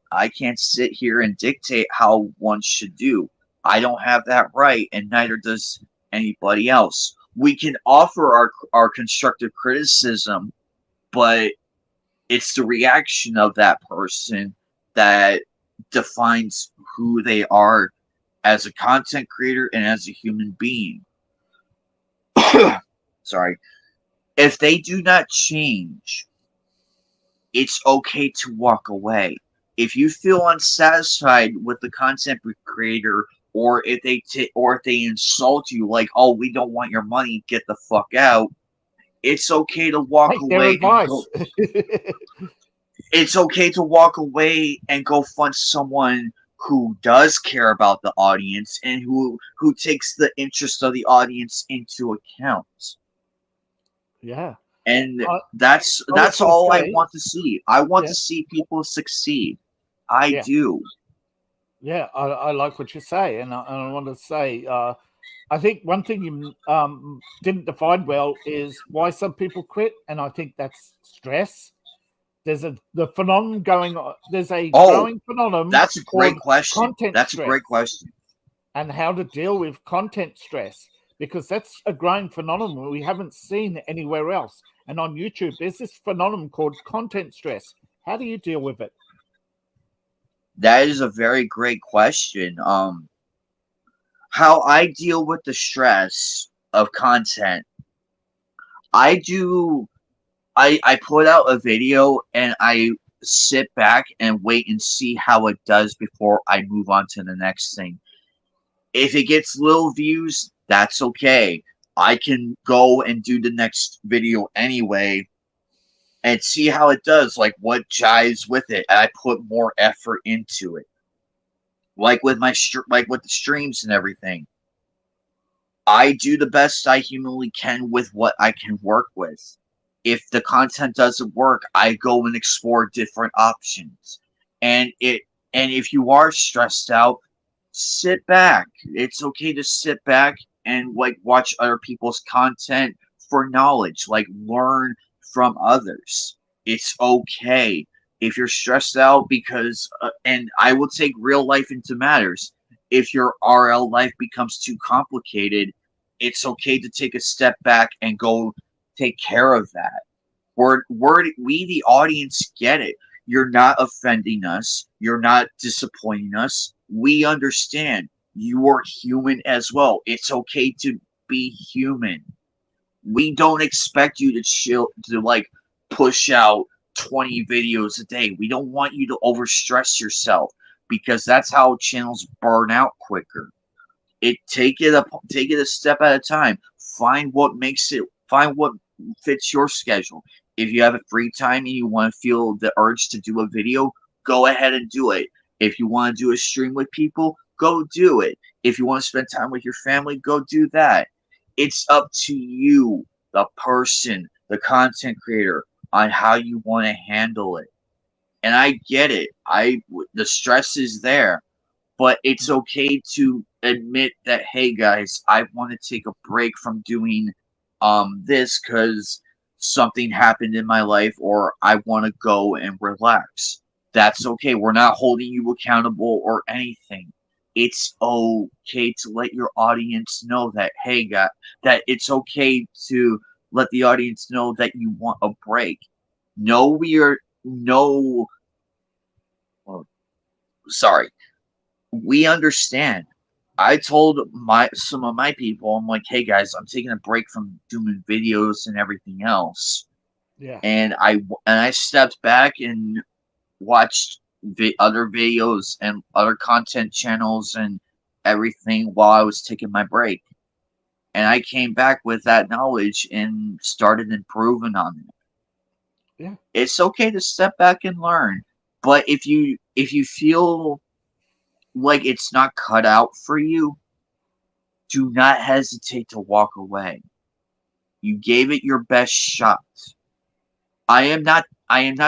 sit here and dictate how one should do. I don't have that right, and neither does anybody else. We can offer our constructive criticism, but it's the reaction of that person that defines who they are as a content creator and as a human being. Sorry. If they do not change, it's okay to walk away. If you feel unsatisfied with the content creator, or if they insult you like, "Oh, we don't want your money, get the fuck out," it's okay to walk Take their away and go. advice. It's okay to walk away and go find someone who does care about the audience and who takes the interest of the audience into account. Yeah. And I, that's I was going to all I say, want to see. I want yeah, to see people succeed. I yeah, do. yeah. I like what you say, and I want to say, I think one thing you didn't define well is why some people quit, and I think that's stress. There's the phenomenon going on. There's a Oh, growing phenomenon that's a great called question. content That's a stress, great question. and how to deal with content stress, because that's a growing phenomenon we haven't seen anywhere else. And on YouTube, there's this phenomenon called content stress. How do you deal with it? That is a very great question. How I deal with the stress of content. I do I put out a video and I sit back and wait and see how it does before I move on to the next thing. If it gets little views, that's okay. I can go and do the next video anyway and see how it does, like what jives with it. And I put more effort into it. Like with like with the streams and everything. I do the best I humanly can with what I can work with. If the content doesn't work, I go and explore different options. And if you are stressed out, sit back. It's okay to sit back and like watch other people's content for knowledge, like learn from others. It's okay. If you're stressed out because and I will take real life into matters. If your RL life becomes too complicated, it's okay to take a step back and go take care of that. We the audience get it. You're not offending us. You're not disappointing us. We understand. You are human as well. It's okay to be human. We don't expect you to chill to like push out 20 videos a day. We don't want you to overstress yourself, because that's how channels burn out quicker. Take it a step at a time. Find what fits your schedule. If you have a free time and you want to feel the urge to do a video, go ahead and do it. If you want to do a stream with people, go do it. If you want to spend time with your family, go do that. It's up to you, the person, the content creator, on how you want to handle it. And I get it. The stress is there, but it's okay to admit that, hey guys, I want to take a break from doing this because something happened in my life, or I want to go and relax. That's okay. We're not holding you accountable or anything. It's okay to let your audience know that, hey guys, that it's okay to let the audience know that you want a break. No, we are no well, sorry, we understand. I told some of my people, I'm like, hey guys, I'm taking a break from doing videos and everything else, Yeah. and I stepped back and watched other videos and other content channels and everything while I was taking my break. And I came back with that knowledge and started improving on it. Yeah. It's okay to step back and learn. But if you feel like it's not cut out for you, do not hesitate to walk away. You gave it your best shot. I am not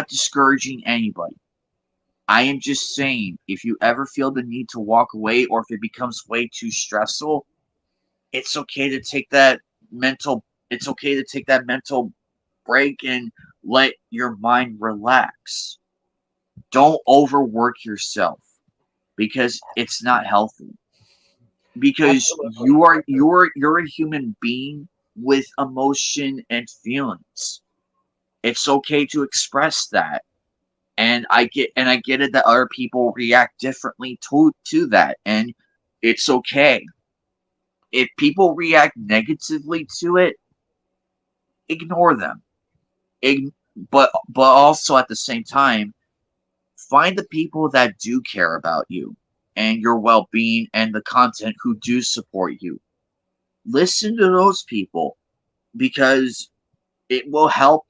discouraging anybody. I am just saying, if you ever feel the need to walk away or if it becomes way too stressful, it's okay to take that mental break and let your mind relax. Don't overwork yourself because it's not healthy. Because Absolutely. you're a human being with emotion and feelings. It's okay to express that. And I get it that other people react differently to that, and it's okay. If people react negatively to it, ignore them. But also at the same time, find the people that do care about you and your well-being and the content who do support you. Listen to those people because it will help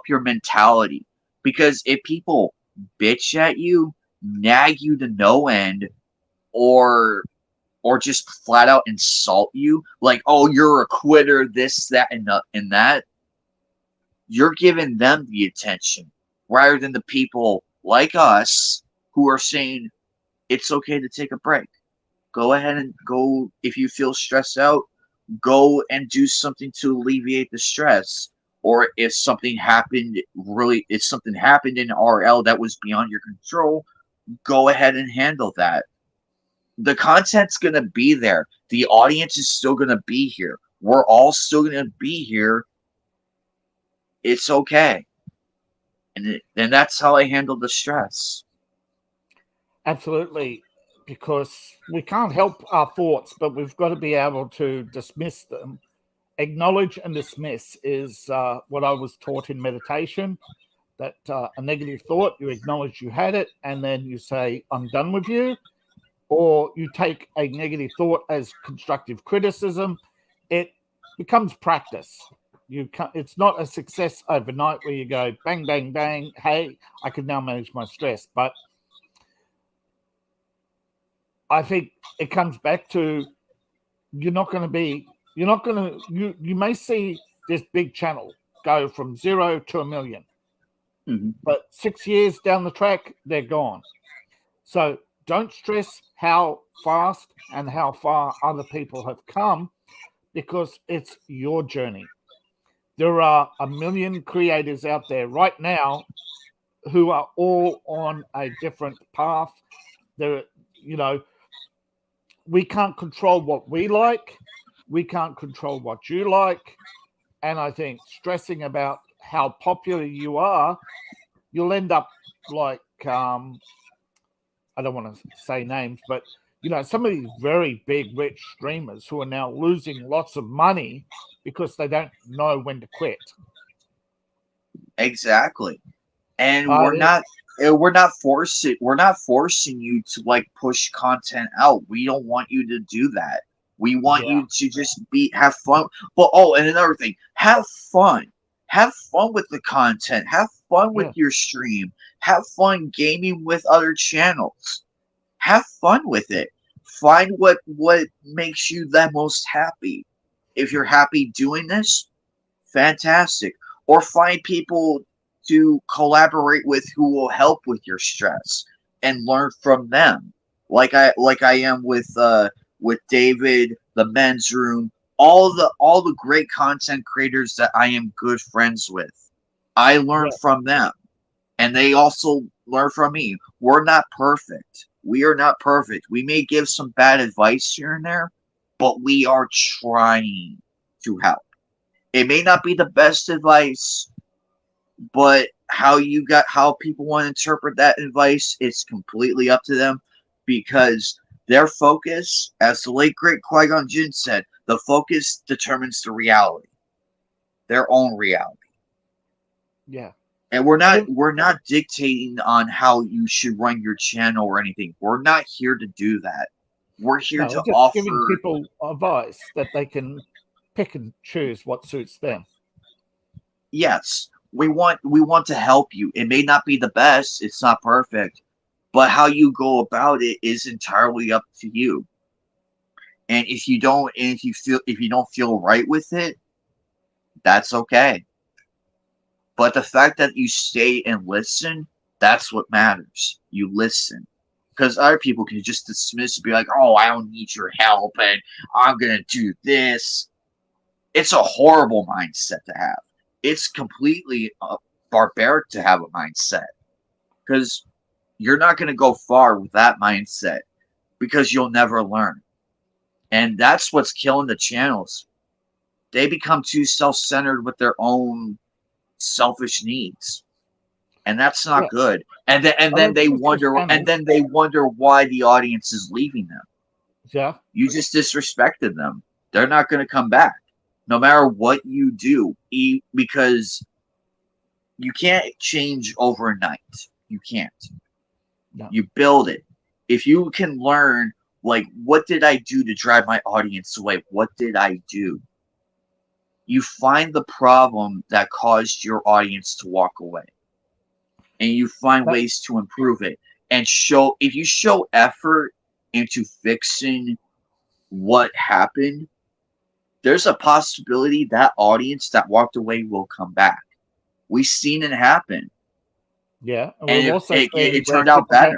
your mentality. Because if people bitch at you, nag you to no end, or just flat out insult you, like, oh, you're a quitter, this, that, and that, you're giving them the attention rather than the people like us who are saying it's okay to take a break. Go ahead and go. If you feel stressed out, go and do something to alleviate the stress. Or if something happened in RL that was beyond your control, go ahead and handle that. The content's going to be there. The audience is still going to be here. We're all still going to be here. It's okay. And that's how I handle the stress. Absolutely. Because we can't help our thoughts, but we've got to be able to dismiss them. Acknowledge and dismiss is what I was taught in meditation. That a negative thought, you acknowledge you had it, and then you say, I'm done with you. Or you take a negative thought as constructive criticism. It becomes practice. It's not a success overnight where you go bang, bang, bang. Hey, I can now manage my stress. But I think it comes back to you may see this big channel go from 0 to 1 million, but 6 years down the track, they're gone. So don't stress how fast and how far other people have come, because it's your journey. There are 1 million creators out there right now who are all on a different path. We can't control what we like. We can't control what you like. And I think stressing about how popular you are, you'll end up like, I don't want to say names, but some of these very big, rich streamers who are now losing lots of money because they don't know when to quit. Exactly. And we're not forcing you to like push content out. We don't want you to do that. We want you to just have fun. But and another thing, have fun. Have fun with the content. Have fun with your stream. Have fun gaming with other channels. Have fun with it. Find what makes you the most happy. If you're happy doing this, fantastic. Or find people to collaborate with who will help with your stress and learn from them. Like I am with David, the Men's Room, all the great content creators that I am good friends with. I learn from them, and they also learn from me. We're not perfect. We are not perfect. We may give some bad advice here and there, but we are trying to help. It may not be the best advice, but how people want to interpret that advice, it's completely up to them, because their focus, as the late great Qui-Gon Jinn said, the focus determines the reality, their own reality. Yeah. And we're not dictating on how you should run your channel or anything. We're not here to do that. We're here to just offer giving people advice that they can pick and choose what suits them. Yes, we want to help you. It may not be the best, it's not perfect, but how you go about it is entirely up to you. And if you don't, and if you don't feel right with it, that's okay. But the fact that you stay and listen, that's what matters. You listen. Because other people can just dismiss and be like, oh, I don't need your help and I'm going to do this. It's a horrible mindset to have. It's completely barbaric to have a mindset. Because you're not going to go far with that mindset because you'll never learn. And that's what's killing the channels. They become too self-centered with their own selfish needs. And that's not good. And then they wonder why the audience is leaving them. Yeah. You just disrespected them. They're not going to come back. No matter what you do, because you can't change overnight. You can't. No. You build it. If you can learn, like, what did I do to drive my audience away? What did I do? You find the problem that caused your audience to walk away. And you find ways to improve it. And if you show effort into fixing what happened, there's a possibility that audience that walked away will come back. We've seen it happen. Yeah. And it turned out better.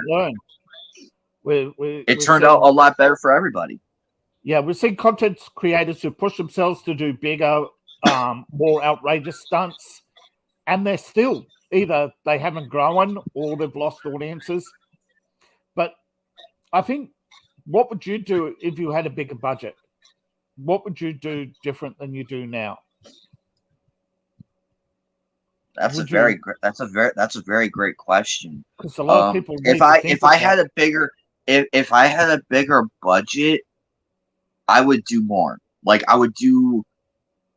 It turned out a lot better for everybody. Yeah, we've seen content creators who push themselves to do bigger, more outrageous stunts, and they're still either they haven't grown or they've lost audiences. But I think, what would you do if you had a bigger budget? What would you do different than you do now? That's a very great question. Because a lot of people, if I had a bigger budget, I would do more. Like, I would do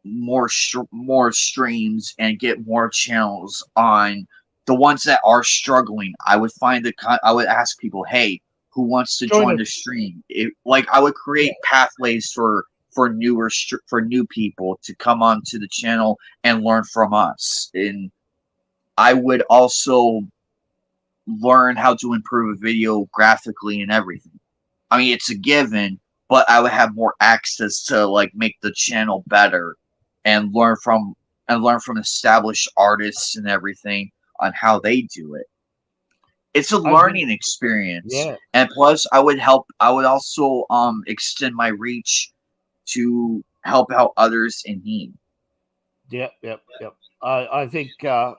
more streams and get more channels on the ones that are struggling. I would ask people, hey, who wants to join the stream? I would create pathways for new people to come onto the channel and learn from us. And I would also learn how to improve a video graphically and everything. I mean, it's a given, but I would have more access to make the channel better and learn from established artists and everything on how they do it. It's a learning experience. Yeah. And plus I would also extend my reach to help out others in need. Yep. I think a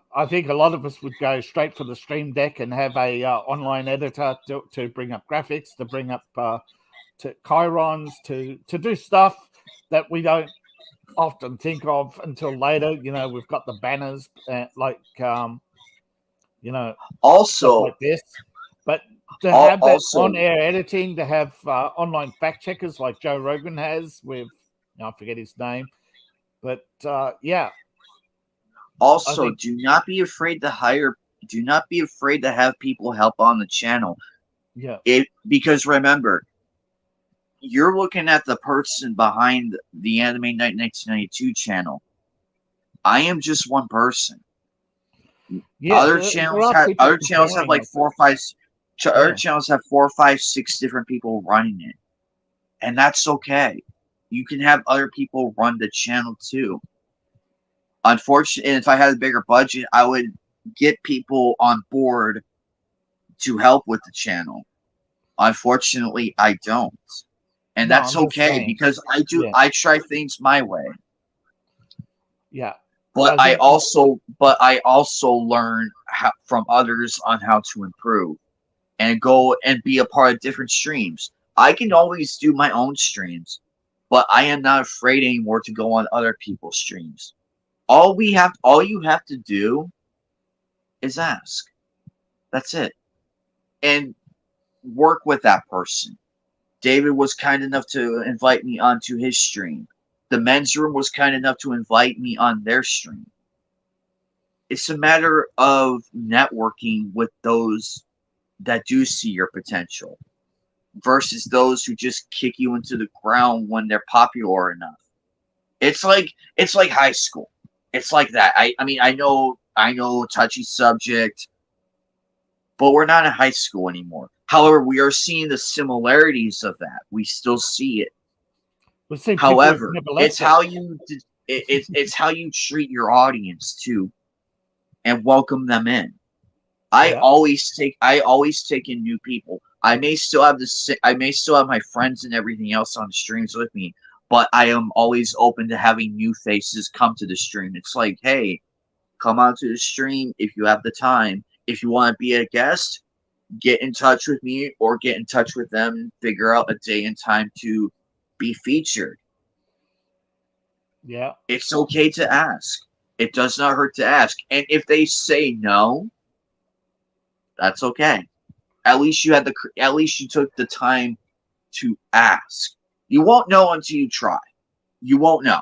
lot of us would go straight for the Stream Deck and have a online editor to bring up graphics, to bring up to chirons, to do stuff that we don't often think of until later. We've got the banners, also like this. But to have that on-air editing, to have online fact checkers like Joe Rogan has with, I forget his name, but yeah. Also, do not be afraid to have people help on the channel. Yeah. Because remember, you're looking at the person behind the AnimeKnight 1992 channel. I am just one person. Yeah, other channels have like 4 or 5. Other channels have 4, 5, 6 different people running it, and that's okay. You can have other people run the channel too. Unfortunately, if I had a bigger budget, I would get people on board to help with the channel. Unfortunately, I don't. And that's okay, because I try things my way. Yeah. But I also learn from others on how to improve and go and be a part of different streams. I can always do my own streams, but I am not afraid anymore to go on other people's streams. All you have to do is ask. That's it. And work with that person. David was kind enough to invite me onto his stream. The men's room was kind enough to invite me on their stream. It's a matter of networking with those that do see your potential versus those who just kick you into the ground when they're popular enough. It's like high school. It's like that. I mean, I know touchy subject, but we're not in high school anymore. However, we are seeing the similarities of that. We still see it. We've seen people who've However, never it's left it. how you it's how you treat your audience too, and welcome them in. I Yeah. always take in new people. I may still have my friends and everything else on the streams with me, but I am always open to having new faces come to the stream. It's like, hey, come out to the stream if you have the time. If you want to be a guest, get in touch with me or get in touch with them, figure out a day and time to be featured. Yeah. It's okay to ask. It does not hurt to ask. And if they say no, that's okay. At least you took the time to ask. You won't know until you try. You won't know.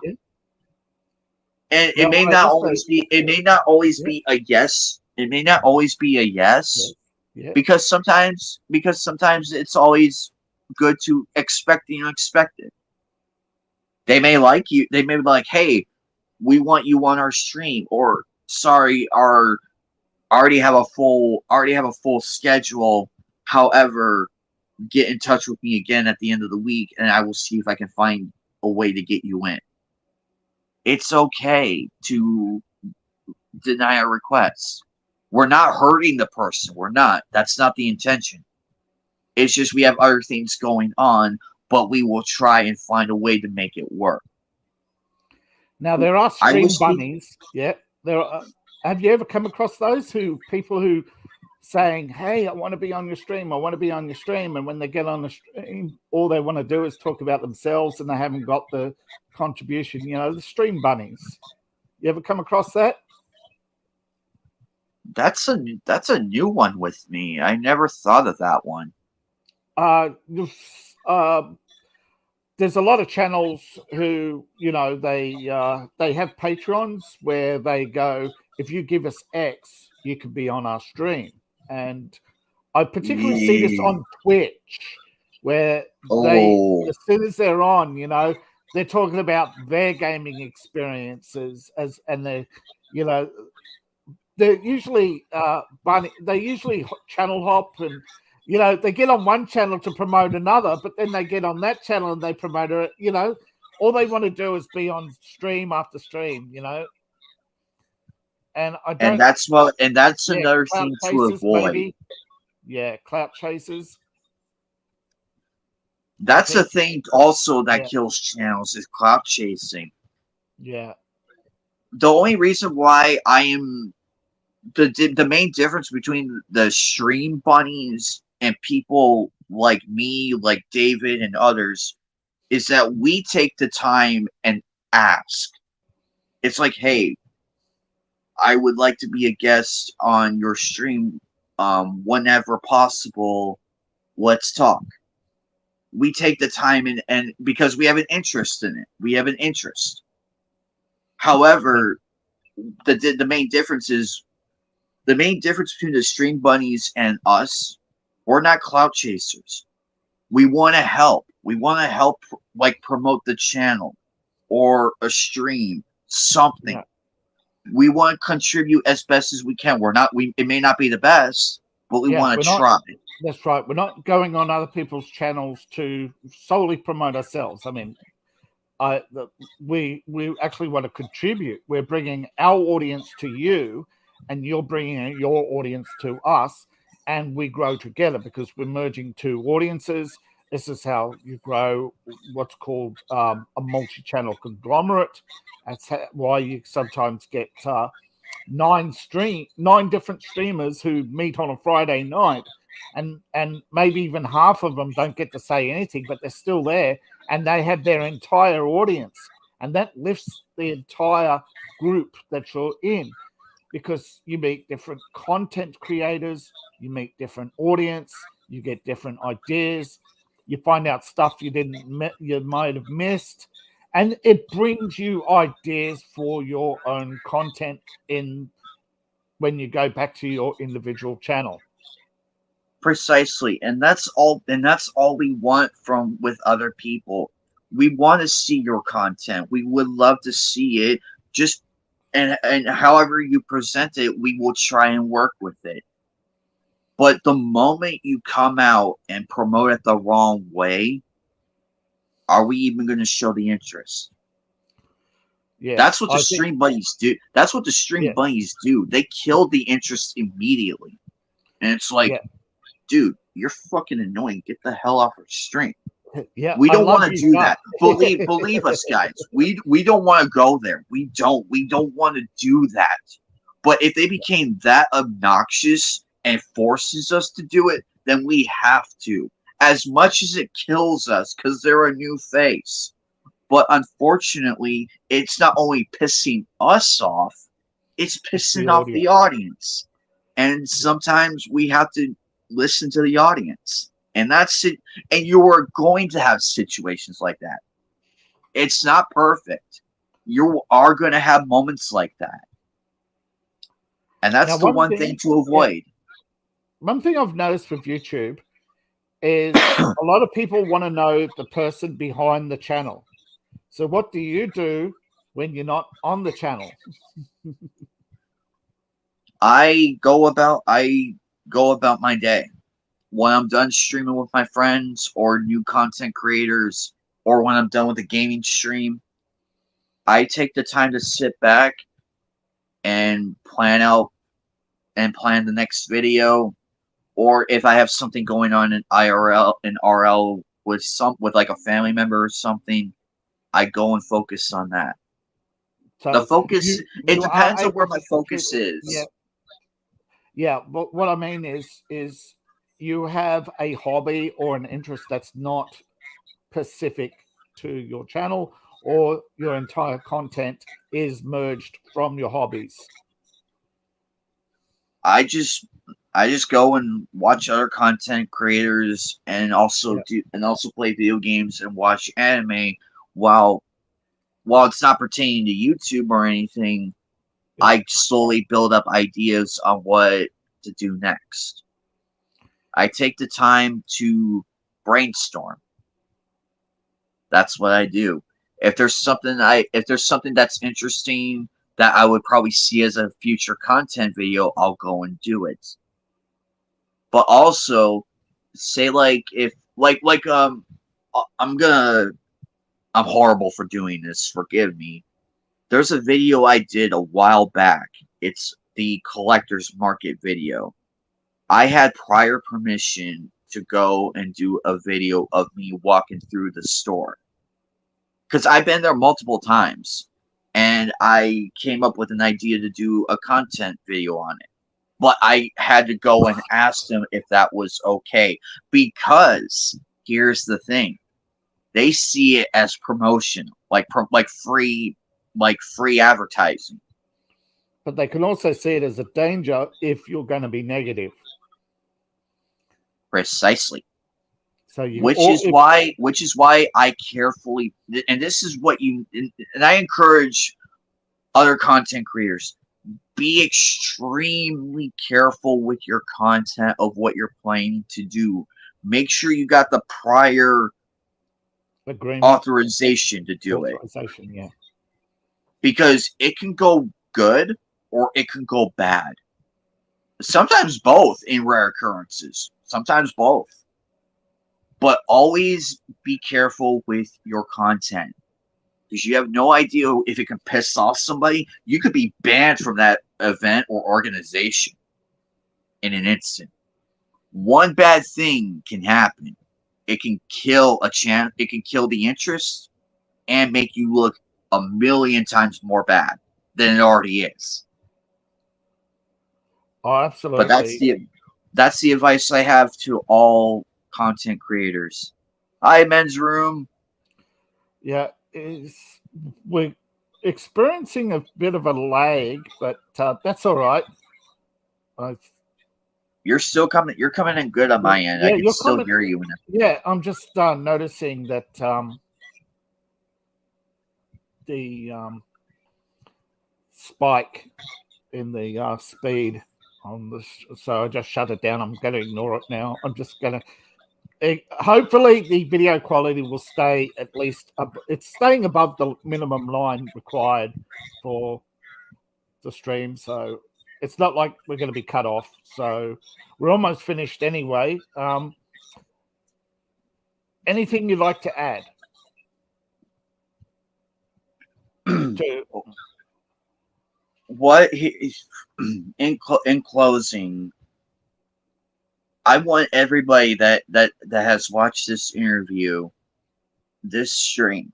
And Now, I also, it may not always yeah, be a yes. It may not always be a yeah, yes yeah, because sometimes it's always good to expect the unexpected. They may like you. They may be like, "Hey, we want you on our stream," or "Sorry, our already have a full schedule. However, get in touch with me again at the end of the week, and I will see if I can find a way to get you in." It's okay to deny a request. We're not hurting the person. We're not. That's not the intention. It's just we have other things going on, but we will try and find a way to make it work. now there are I stream wish bunnies. Yeah. There are, have you ever come across those people who saying, "Hey, I want to be on your stream. I want to be on your stream," and when they get on the stream, all they want to do is talk about themselves, and they haven't got the contribution. You know, the stream bunnies. You ever come across that? that's a new one with me. I never thought of that one. Uh, uh, there's a lot of channels who, you know, they have patrons where they go, if you give us X, you could be on our stream. And I particularly see this Yeah. on Twitch, where they, Oh, as soon as they're on, you know, they're talking about their gaming experiences and they, you know, they're usually they usually channel hop, and you know they get on one channel to promote another, but then they get on that channel and they promote it. You know, all they want to do is be on stream after stream. You know, and I don't. and that's Yeah, another clout thing to chasers avoid. maybe. Yeah, clout chasers. I That's a think. thing also that Yeah, kills channels is clout chasing. yeah, The only reason why I am the main difference between the stream bunnies and people like me, like David and others, is that we take the time and ask. It's like, hey, I would like to be a guest on your stream whenever possible. Let's talk. We take the time and because we have an interest in it. We have an interest. yeah, However, the main difference is the main difference between the stream bunnies and us, we're not clout chasers. We want to help. We want to help like promote the channel or a stream, something. yeah. We want to contribute as best as we can. It may not be the best, but we Yeah, want we're to not. try. That's right. We're not going on other people's channels to solely promote ourselves. I mean, we actually want to contribute. We're bringing our audience to you, and you're bringing your audience to us, and we grow together because we're merging two audiences. This is how you grow what's called a multi-channel conglomerate. That's why you sometimes get nine different streamers who meet on a Friday night, and maybe even half of them don't get to say anything, but they're still there, and they have their entire audience, and that lifts the entire group that you're in, because you meet different content creators, you meet different audience, you get different ideas, you find out stuff you might have missed, and it brings you ideas for your own content in when you go back to your individual channel. Precisely. And that's all we want from with other people. We want to see your content. We would love to see it. Just and however you present it, we will try and work with it. But the moment you come out and promote it the wrong way, are we even going to show the interest? Yeah, that's what the stream buddies do. That's what the stream buddies do. They kill the interest immediately, and it's like, dude, you're fucking annoying. Get the hell off our stream. Yeah, we don't want to do that. Believe us, guys. We don't want to go there. We don't want to do that. But if they became that obnoxious and forces us to do it, then we have to. As much as it kills us because they're a new face. But unfortunately, it's not only pissing us off, it's pissing off the audience. And sometimes we have to listen to the audience. And that's it. And you are going to have situations like that. It's not perfect. You are going to have moments like that. And that's now, the one thing to avoid. One thing I've noticed with YouTube is a lot of people want to know the person behind the channel. So what do you do when you're not on the channel? I go about my day. When I'm done streaming with my friends or new content creators, or when I'm done with a gaming stream, I take the time to sit back and plan the next video. Or if I have something going on in IRL and RL with like a family member or something, I go and focus on that. So the focus, it depends on where my focus is. Yeah, but what I mean is you have a hobby or an interest that's not specific to your channel, or your entire content is merged from your hobbies. I just go and watch other content creators and also play video games and watch anime while it's not pertaining to YouTube or anything. I slowly build up ideas on what to do next. I take the time to brainstorm. That's what I do. If there's something that's interesting that I would probably see as a future content video, I'll go and do it. But also, say I'm horrible for doing this. Forgive me. There's a video I did a while back. It's the collector's market video. I had prior permission to go and do a video of me walking through the store. Because I've been there multiple times. And I came up with an idea to do a content video on it. But I had to go and ask them if that was okay. Because here's the thing. They see it as promotion, like free advertising. But they can also see it as a danger if you're going to be negative. Precisely. So which is why I carefully, and this is what and I encourage other content creators, be extremely careful with your content of what you're planning to do. Make sure you got the prior authorization to do it. Yeah. Because it can go good or it can go bad. Sometimes both in rare occurrences. Sometimes both. But always be careful with your content. Because you have no idea if it can piss off somebody. You could be banned from that event or organization in an instant. One bad thing can happen. It can kill a channel. It can kill the interest and make you look a million times more bad than it already is. Oh, absolutely. But that's the advice I have to all content creators. Hi, Men's Room. Yeah, we're experiencing a bit of a lag, but that's all right. You're still coming. You're coming in good on my end. Yeah, I can still hear you. Yeah, I'm just noticing that the spike in the speed on this. So I just shut it down. I'm going to ignore it now. I'm just going to hopefully the video quality will stay at least it's staying above the minimum line required for the stream, so it's not like we're going to be cut off. So we're almost finished anyway. Anything you'd like to add? What in closing, I want everybody that has watched this interview, this stream,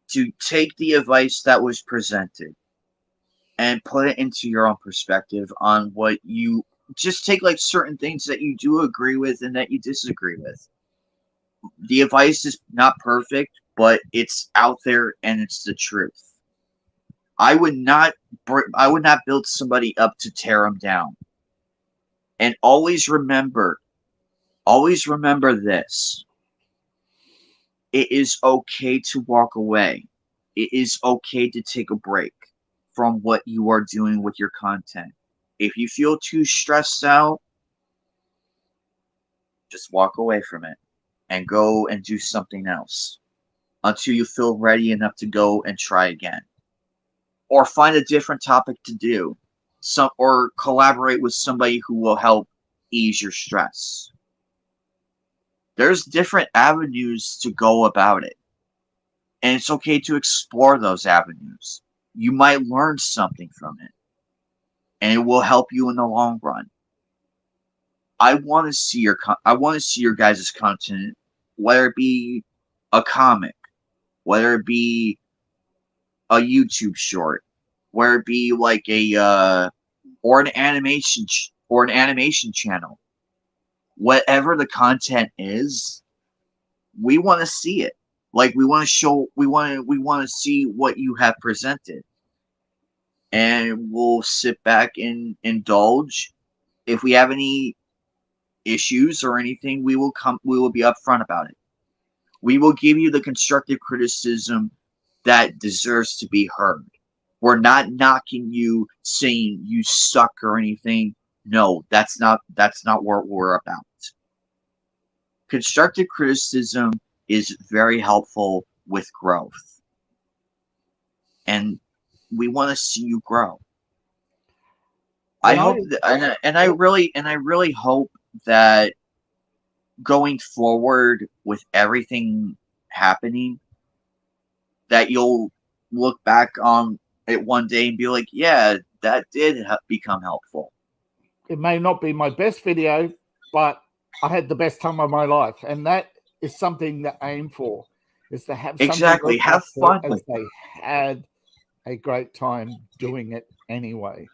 to take the advice that was presented and put it into your own perspective on what you just take, like certain things that you do agree with and that you disagree with. The advice is not perfect, but it's out there and it's the truth. I would not build somebody up to tear them down. And always remember this. It is okay to walk away. It is okay to take a break from what you are doing with your content. If you feel too stressed out, just walk away from it and go and do something else until you feel ready enough to go and try again. Or find a different topic to do. Or collaborate with somebody who will help ease your stress. There's different avenues to go about it. And it's okay to explore those avenues. You might learn something from it. And it will help you in the long run. I want to see your guys' content, whether it be a comic, whether it be a YouTube short, whether it be like or an animation channel. Whatever the content is, we want to see it. Like we want to see what you have presented. And we'll sit back and indulge. If we have any issues or anything, we will be upfront about it. We will give you the constructive criticism that deserves to be heard. We're not knocking you, saying you suck or anything. No, that's not what we're about. Constructive criticism is very helpful with growth. And we want to see you grow. I hope that, and I really hope that going forward with everything happening, that you'll look back on it one day and be like, yeah, that did become helpful. It may not be my best video, but I had the best time of my life. And that is something to aim for, is to have exactly have fun as they had a great time doing it anyway.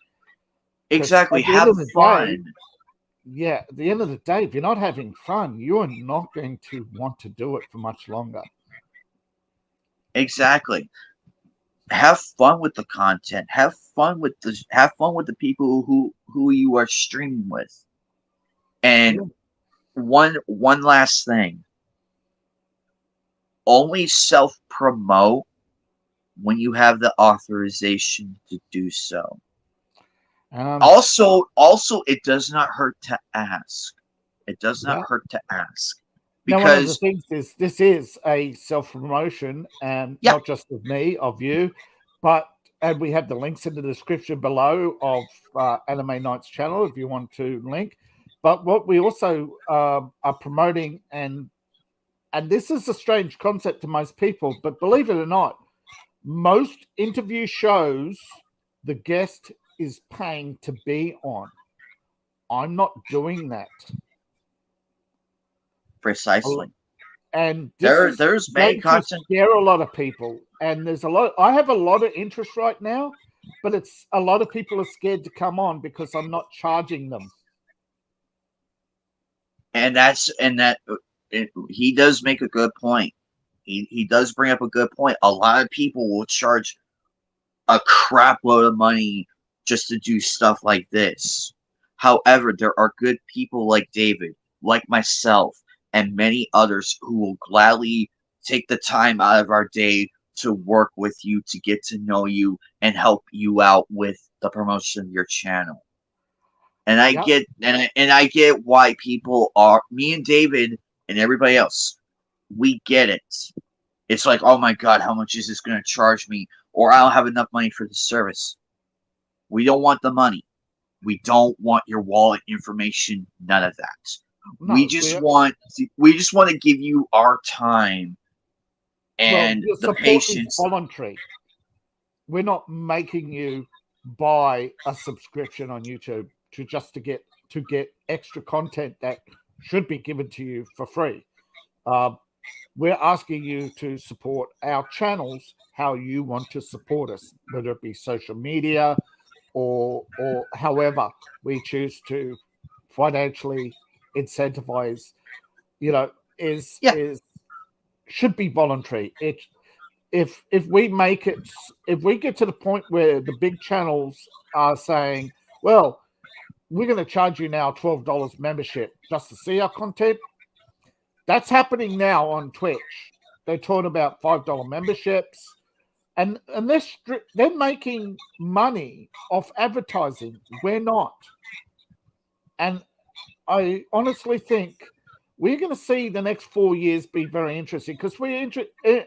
Exactly, have fun. Yeah, at the end of the day, if you're not having fun, you are not going to want to do it for much longer. Exactly. Have fun with the content. Have fun with the people who you are streaming with. And one last thing. Only self-promote when you have the authorization to do so. Also, it does not hurt to ask. It does not hurt to ask. Now, one of the things is this is a self-promotion, and not just of me, of you, and we have the links in the description below of AnimeKnight's channel if you want to link. But what we also are promoting, and this is a strange concept to most people, but believe it or not, most interview shows, the guest is paying to be on. I'm not doing that. Precisely. And there's many content. Scare a lot of people, and there's a lot. I have a lot of interest right now, but it's a lot of people are scared to come on because I'm not charging them. And he does make a good point. He does bring up a good point. A lot of people will charge a crap load of money just to do stuff like this. However, there are good people like David, like myself, and many others who will gladly take the time out of our day to work with you, to get to know you, and help you out with the promotion of your channel. And I get why people are. Me and David and everybody else, we get it. It's like, oh my God, how much is this going to charge me? Or I don't have enough money for the service. We don't want the money. We don't want your wallet information. None of that. No, we just want to give you our time and your the support patience. is voluntary. We're not making you buy a subscription on YouTube to get extra content that should be given to you for free. We're asking you to support our channels how you want to support us, whether it be social media or however we choose to financially incentivize, should be voluntary. If we get to the point where the big channels are saying, well, we're going to charge you now $12 membership just to see our content, that's happening now on Twitch. They're talking about $5 memberships, and they're making money off advertising. We're not, and I honestly think we're going to see the next 4 years be very interesting because we're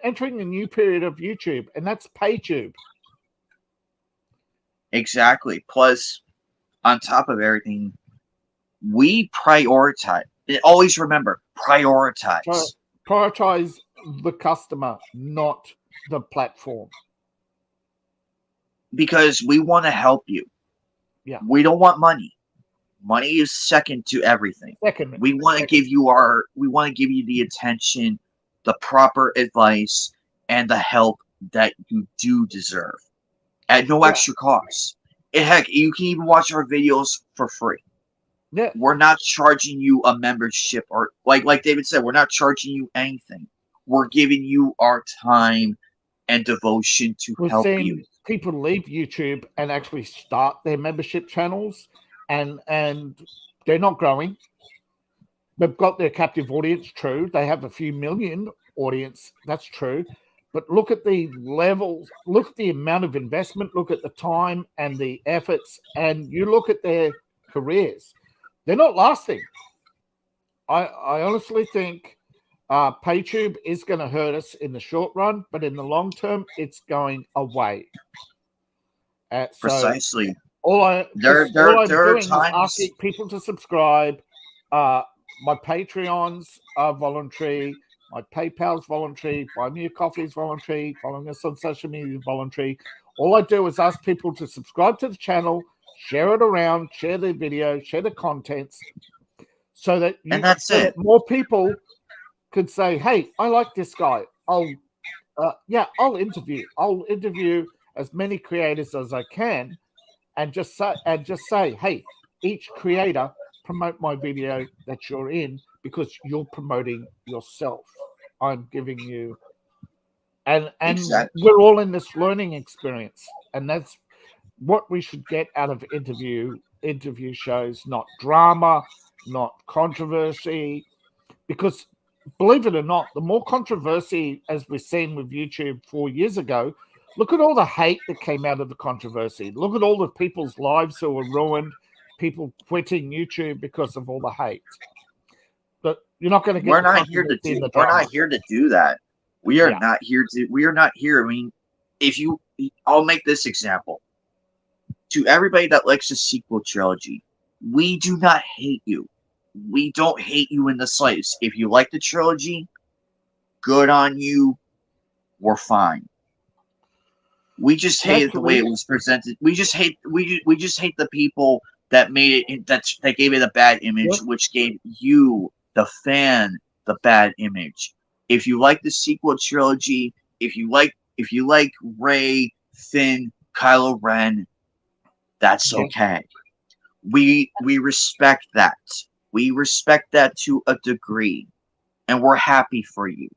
entering a new period of YouTube, and that's PayTube. Exactly. Plus, on top of everything, we prioritize. Always remember, prioritize. Prioritize the customer, not the platform. Because we want to help you. Yeah. We don't want money. Money is second to everything. We want to give you the attention, the proper advice, and the help that you do deserve at no extra cost. And heck, you can even watch our videos for free. Yeah. We're not charging you a membership, or like David said, we're not charging you anything. We're giving you our time and devotion to help you. People leave YouTube and actually start their membership channels, and they're not growing. They've got their captive audience, true. They have a few million audience, that's true. But look at the levels, look at the amount of investment, look at the time and the efforts, and you look at their careers. They're not lasting. I honestly think PayTube is going to hurt us in the short run, but in the long term, it's going away. Precisely. All I'm doing is asking people to subscribe. My Patreons are voluntary. My PayPal's voluntary. Buy me a coffee is voluntary. Following us on social media is voluntary. All I do is ask people to subscribe to the channel, share it around, share the video, share the contents, so that that more people could say, "Hey, I like this guy. I'll interview. I'll interview as many creators as I can, and just say, hey, each creator promote my video that you're in because you're promoting yourself. I'm giving you, and exactly. We're all in this learning experience, and that's what we should get out of interview shows, not drama, not controversy, because believe it or not, the more controversy, as we've seen with YouTube 4 years ago, look at all the hate that came out of the controversy. Look at all the people's lives who were ruined, people quitting YouTube because of all the hate. But you're not going to get. We're not here to do that. We are not here to. We are not here. I mean, I'll make this example. To everybody that likes the sequel trilogy, we do not hate you. We don't hate you in the slightest. If you like the trilogy, good on you. We're fine. We just hate the way it was presented. We just hate the people that made it that gave it a bad image, which gave you, the fan, the bad image. If you like the sequel trilogy, if you like Rey, Finn, Kylo Ren, that's okay. We respect that. We respect that to a degree, and we're happy for you.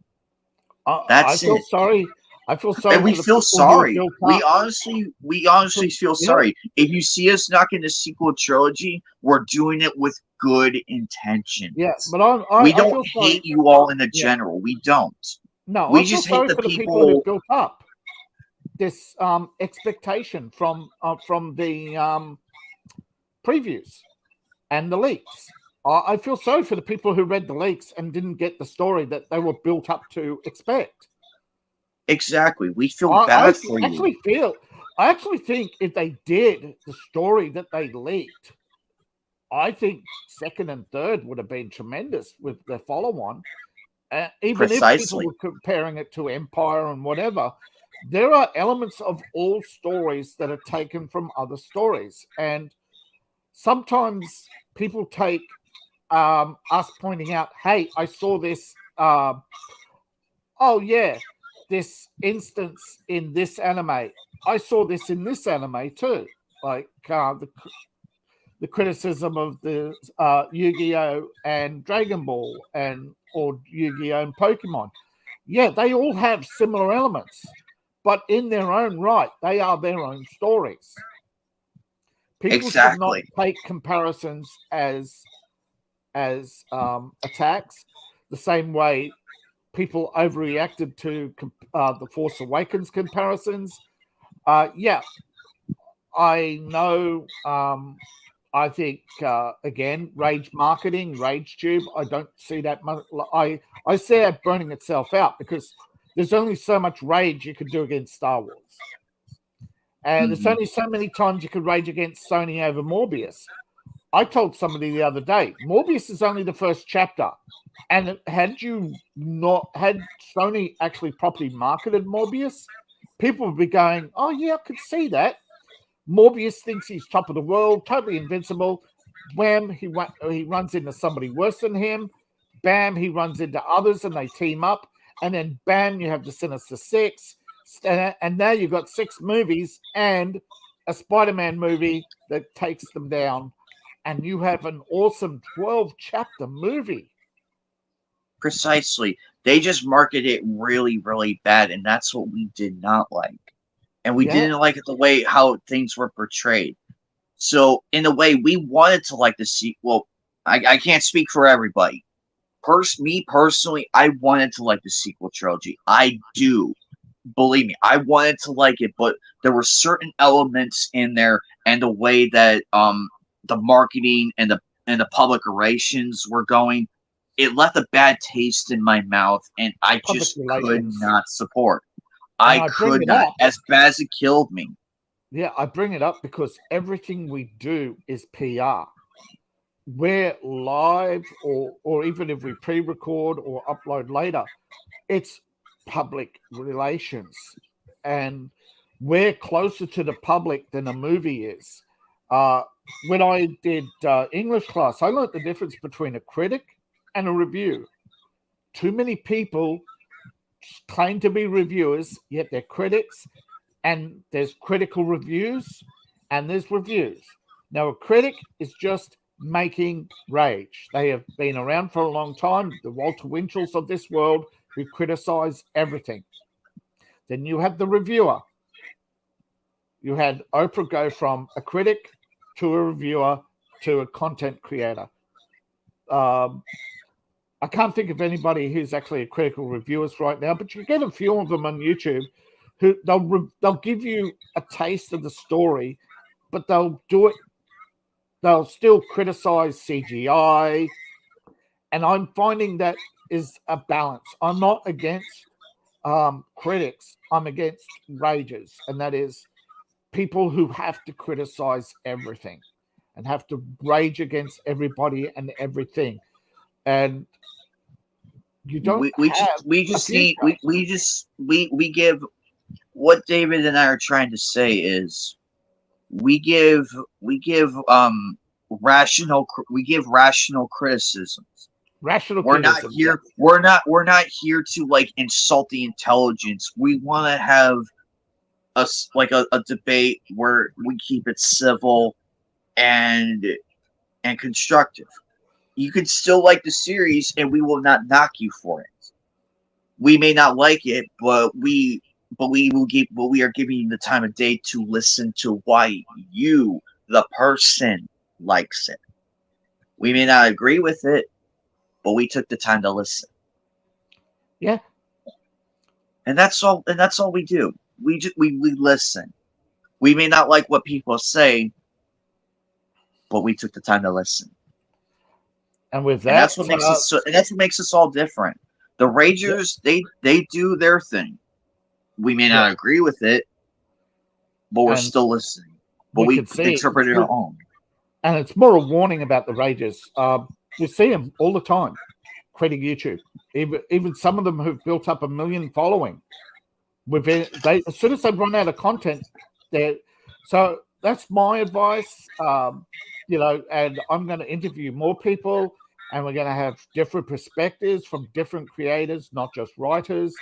I feel sorry. And we feel sorry. We honestly feel sorry. If you see us knocking the sequel trilogy, we're doing it with good intentions. Yes, but we don't hate you all in the general. We don't. No, we just hate the people who built up this expectation from the previews and the leaks. I feel sorry for the people who read the leaks and didn't get the story that they were built up to expect. Exactly. We feel bad for you. I actually think if they did the story that they leaked, I think second and third would have been tremendous with the follow-on. Even if people were comparing it to Empire and whatever, there are elements of all stories that are taken from other stories. And sometimes people take us pointing out, hey, I saw this, this instance in this anime. I saw this in this anime too. Like the criticism of the Yu-Gi-Oh! And Dragon Ball or Yu-Gi-Oh! And Pokemon. Yeah, they all have similar elements, but in their own right, they are their own stories. People should not take comparisons as attacks the same way people overreacted to the Force Awakens comparisons. I know. I think again, rage marketing, rage tube. I don't see that much. I see it burning itself out because there's only so much rage you could do against Star Wars, and there's only so many times you could rage against Sony over Morbius. I told somebody the other day, Morbius is only the first chapter, and had Sony actually properly marketed Morbius, people would be going, "Oh yeah, I could see that." Morbius thinks he's top of the world, totally invincible. Wham, he runs into somebody worse than him. Bam, he runs into others and they team up. And then bam, you have the Sinister Six. And now you've got 6 movies and a Spider-Man movie that takes them down. And you have an awesome 12-chapter movie. Precisely. They just marketed it really, really bad. And that's what we did not like. And we didn't like it the way how things were portrayed. So, in a way, we wanted to like the sequel. I can't speak for everybody. Me personally, I wanted to like the sequel trilogy. I do. Believe me, I wanted to like it, but there were certain elements in there and the way that the marketing and the public relations were going, it left a bad taste in my mouth, and I just could not support. I could not, as bad as it killed me. Yeah, I bring it up because everything we do is PR. We're live, or even if we pre-record or upload later, it's public relations. And we're closer to the public than a movie is. When I did English class, I learned the difference between a critic and a review. Too many people claim to be reviewers, yet they're critics, and there's critical reviews and there's reviews. Now, a critic is just making rage. They have been around for a long time, the Walter Winchells of this world, who criticize everything. Then you have the reviewer. You had Oprah go from a critic to a reviewer to a content creator. I can't think of anybody who's actually a critical reviewist right now, but you get a few of them on YouTube who they'll give you a taste of the story, but they'll do it. They'll still criticize CGI, and I'm finding that is a balance. I'm not against critics. I'm against rages, and that is people who have to criticize everything and have to rage against everybody and everything. And you don't we give what David and I are trying to say is we give rational criticisms. We're not here to like insult the intelligence. We want to have a debate where we keep it civil and constructive. You can still like the series, and we will not knock you for it. We may not like it, but we are giving you the time of day to listen to why you, the person, likes it. We may not agree with it, but we took the time to listen. Yeah. And that's all we do. We listen. We may not like what people say, but we took the time to listen. And with And that, that's what makes us and that's what makes us all different. The Ragers, they do their thing. We may not agree with it, but we're still listening. But we interpret it our own. And it's more a warning about the Ragers. We see them all the time, creating YouTube. Even some of them who've built up 1 million following. As soon as they run out of content, so that's my advice. And I'm going to interview more people, and we're going to have different perspectives from different creators, not just writers.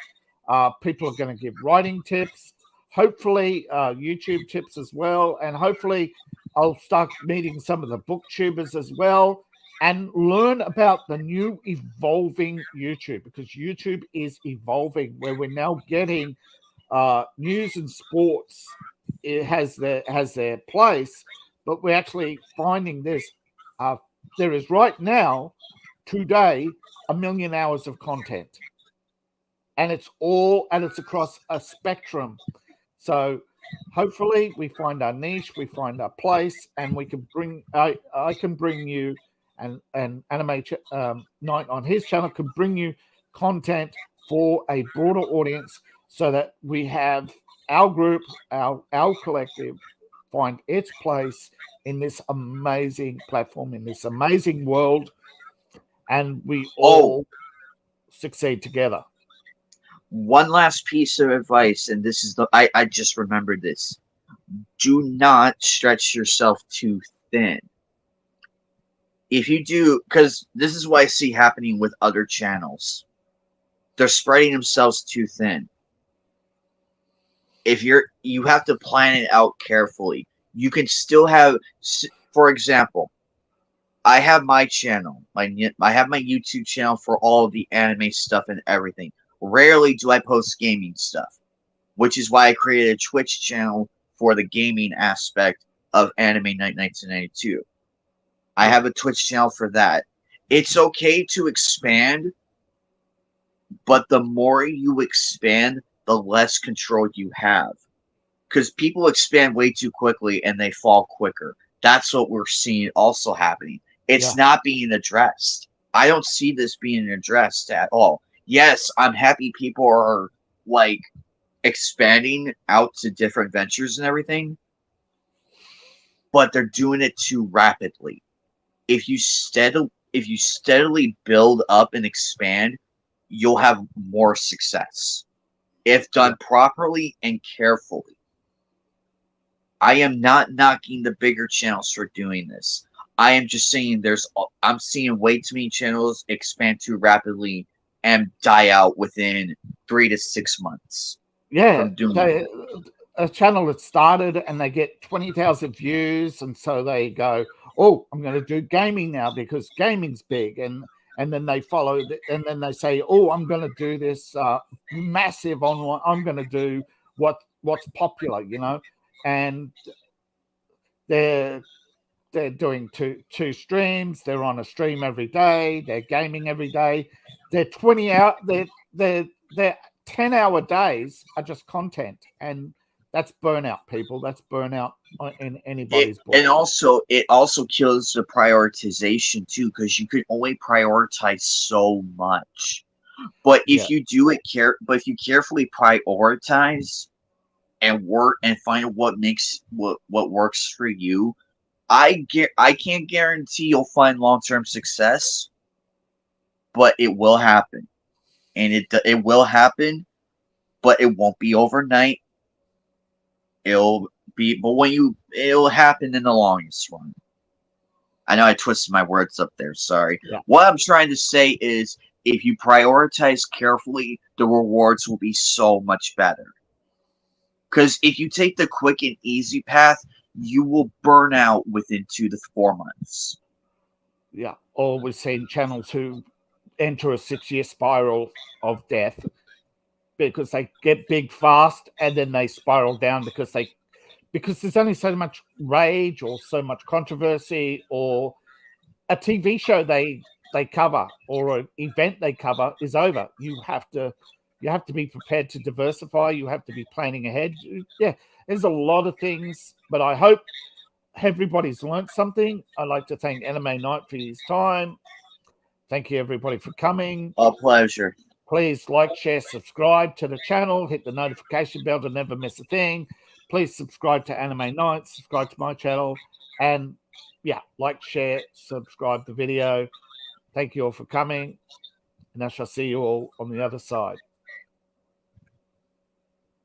People are going to give writing tips, hopefully YouTube tips as well, and hopefully I'll start meeting some of the booktubers as well and learn about the new evolving YouTube, because YouTube is evolving, where we're now getting news and sports. It has their place, but we're actually finding this. There is right now, today, 1 million hours of content, and it's across a spectrum. So hopefully we find our niche, we find our place, and we can bring. I can bring you, and AnimeKnight on his channel can bring you content for a broader audience, so that we have our group, our collective, find its place in this amazing platform, in this amazing world, and we all succeed together. One last piece of advice, and this is I just remembered this. Do not stretch yourself too thin. If you do, because this is what I see happening with other channels. They're spreading themselves too thin. You have to plan it out carefully. You can still have, for example, I have my channel. I have my YouTube channel for all the anime stuff and everything. Rarely do I post gaming stuff, which is why I created a Twitch channel for the gaming aspect of AnimeKnight 1992. I have a Twitch channel for that. It's okay to expand, but the more you expand, the less control you have. Because people expand way too quickly and they fall quicker. That's what we're seeing also happening. It's not being addressed. I don't see this being addressed at all. Yes, I'm happy people are like expanding out to different ventures and everything, but they're doing it too rapidly. If you steadily build up and expand, you'll have more success if done properly and carefully. I am not knocking the bigger channels for doing this. I am just saying I'm seeing way too many channels expand too rapidly and die out within 3 to 6 months. Yeah, a channel that started and they get 20,000 views, and so they go, "Oh, I'm going to do gaming now because gaming's big," and then they follow, and then they say, "Oh, I'm going to do this massive online. I'm going to do what's popular," and they're doing two streams. They're on a stream every day. They're gaming every day. They're 20 hour. They're 10-hour days are just content, and that's burnout, people. That's burnout in anybody's book. And also, it also kills the prioritization too, because you can only prioritize so much. But if you do it if you carefully prioritize and work and find what works for you, I can't guarantee you'll find long-term success, but it will happen. And it will happen, but it won't be overnight. It'll happen in the longest run. I know I twisted my words up there. Sorry. Yeah. What I'm trying to say is, if you prioritize carefully, the rewards will be so much better. Because if you take the quick and easy path, you will burn out within 2 to 4 months. Yeah. Or we've seen channels who enter a 6-year spiral of death because they get big fast and then they spiral down because there's only so much rage or so much controversy, or a TV show they cover or an event they cover is over. You have to be prepared to diversify. You have to be planning ahead. Yeah, there's a lot of things, but I hope everybody's learned something. I'd like to thank AnimeKnight for his time. Thank you, everybody, for coming. A pleasure. Please like, share, subscribe to the channel. Hit the notification bell to never miss a thing. Please subscribe to AnimeKnight. Subscribe to my channel. And, yeah, like, share, subscribe the video. Thank you all for coming. And I shall see you all on the other side.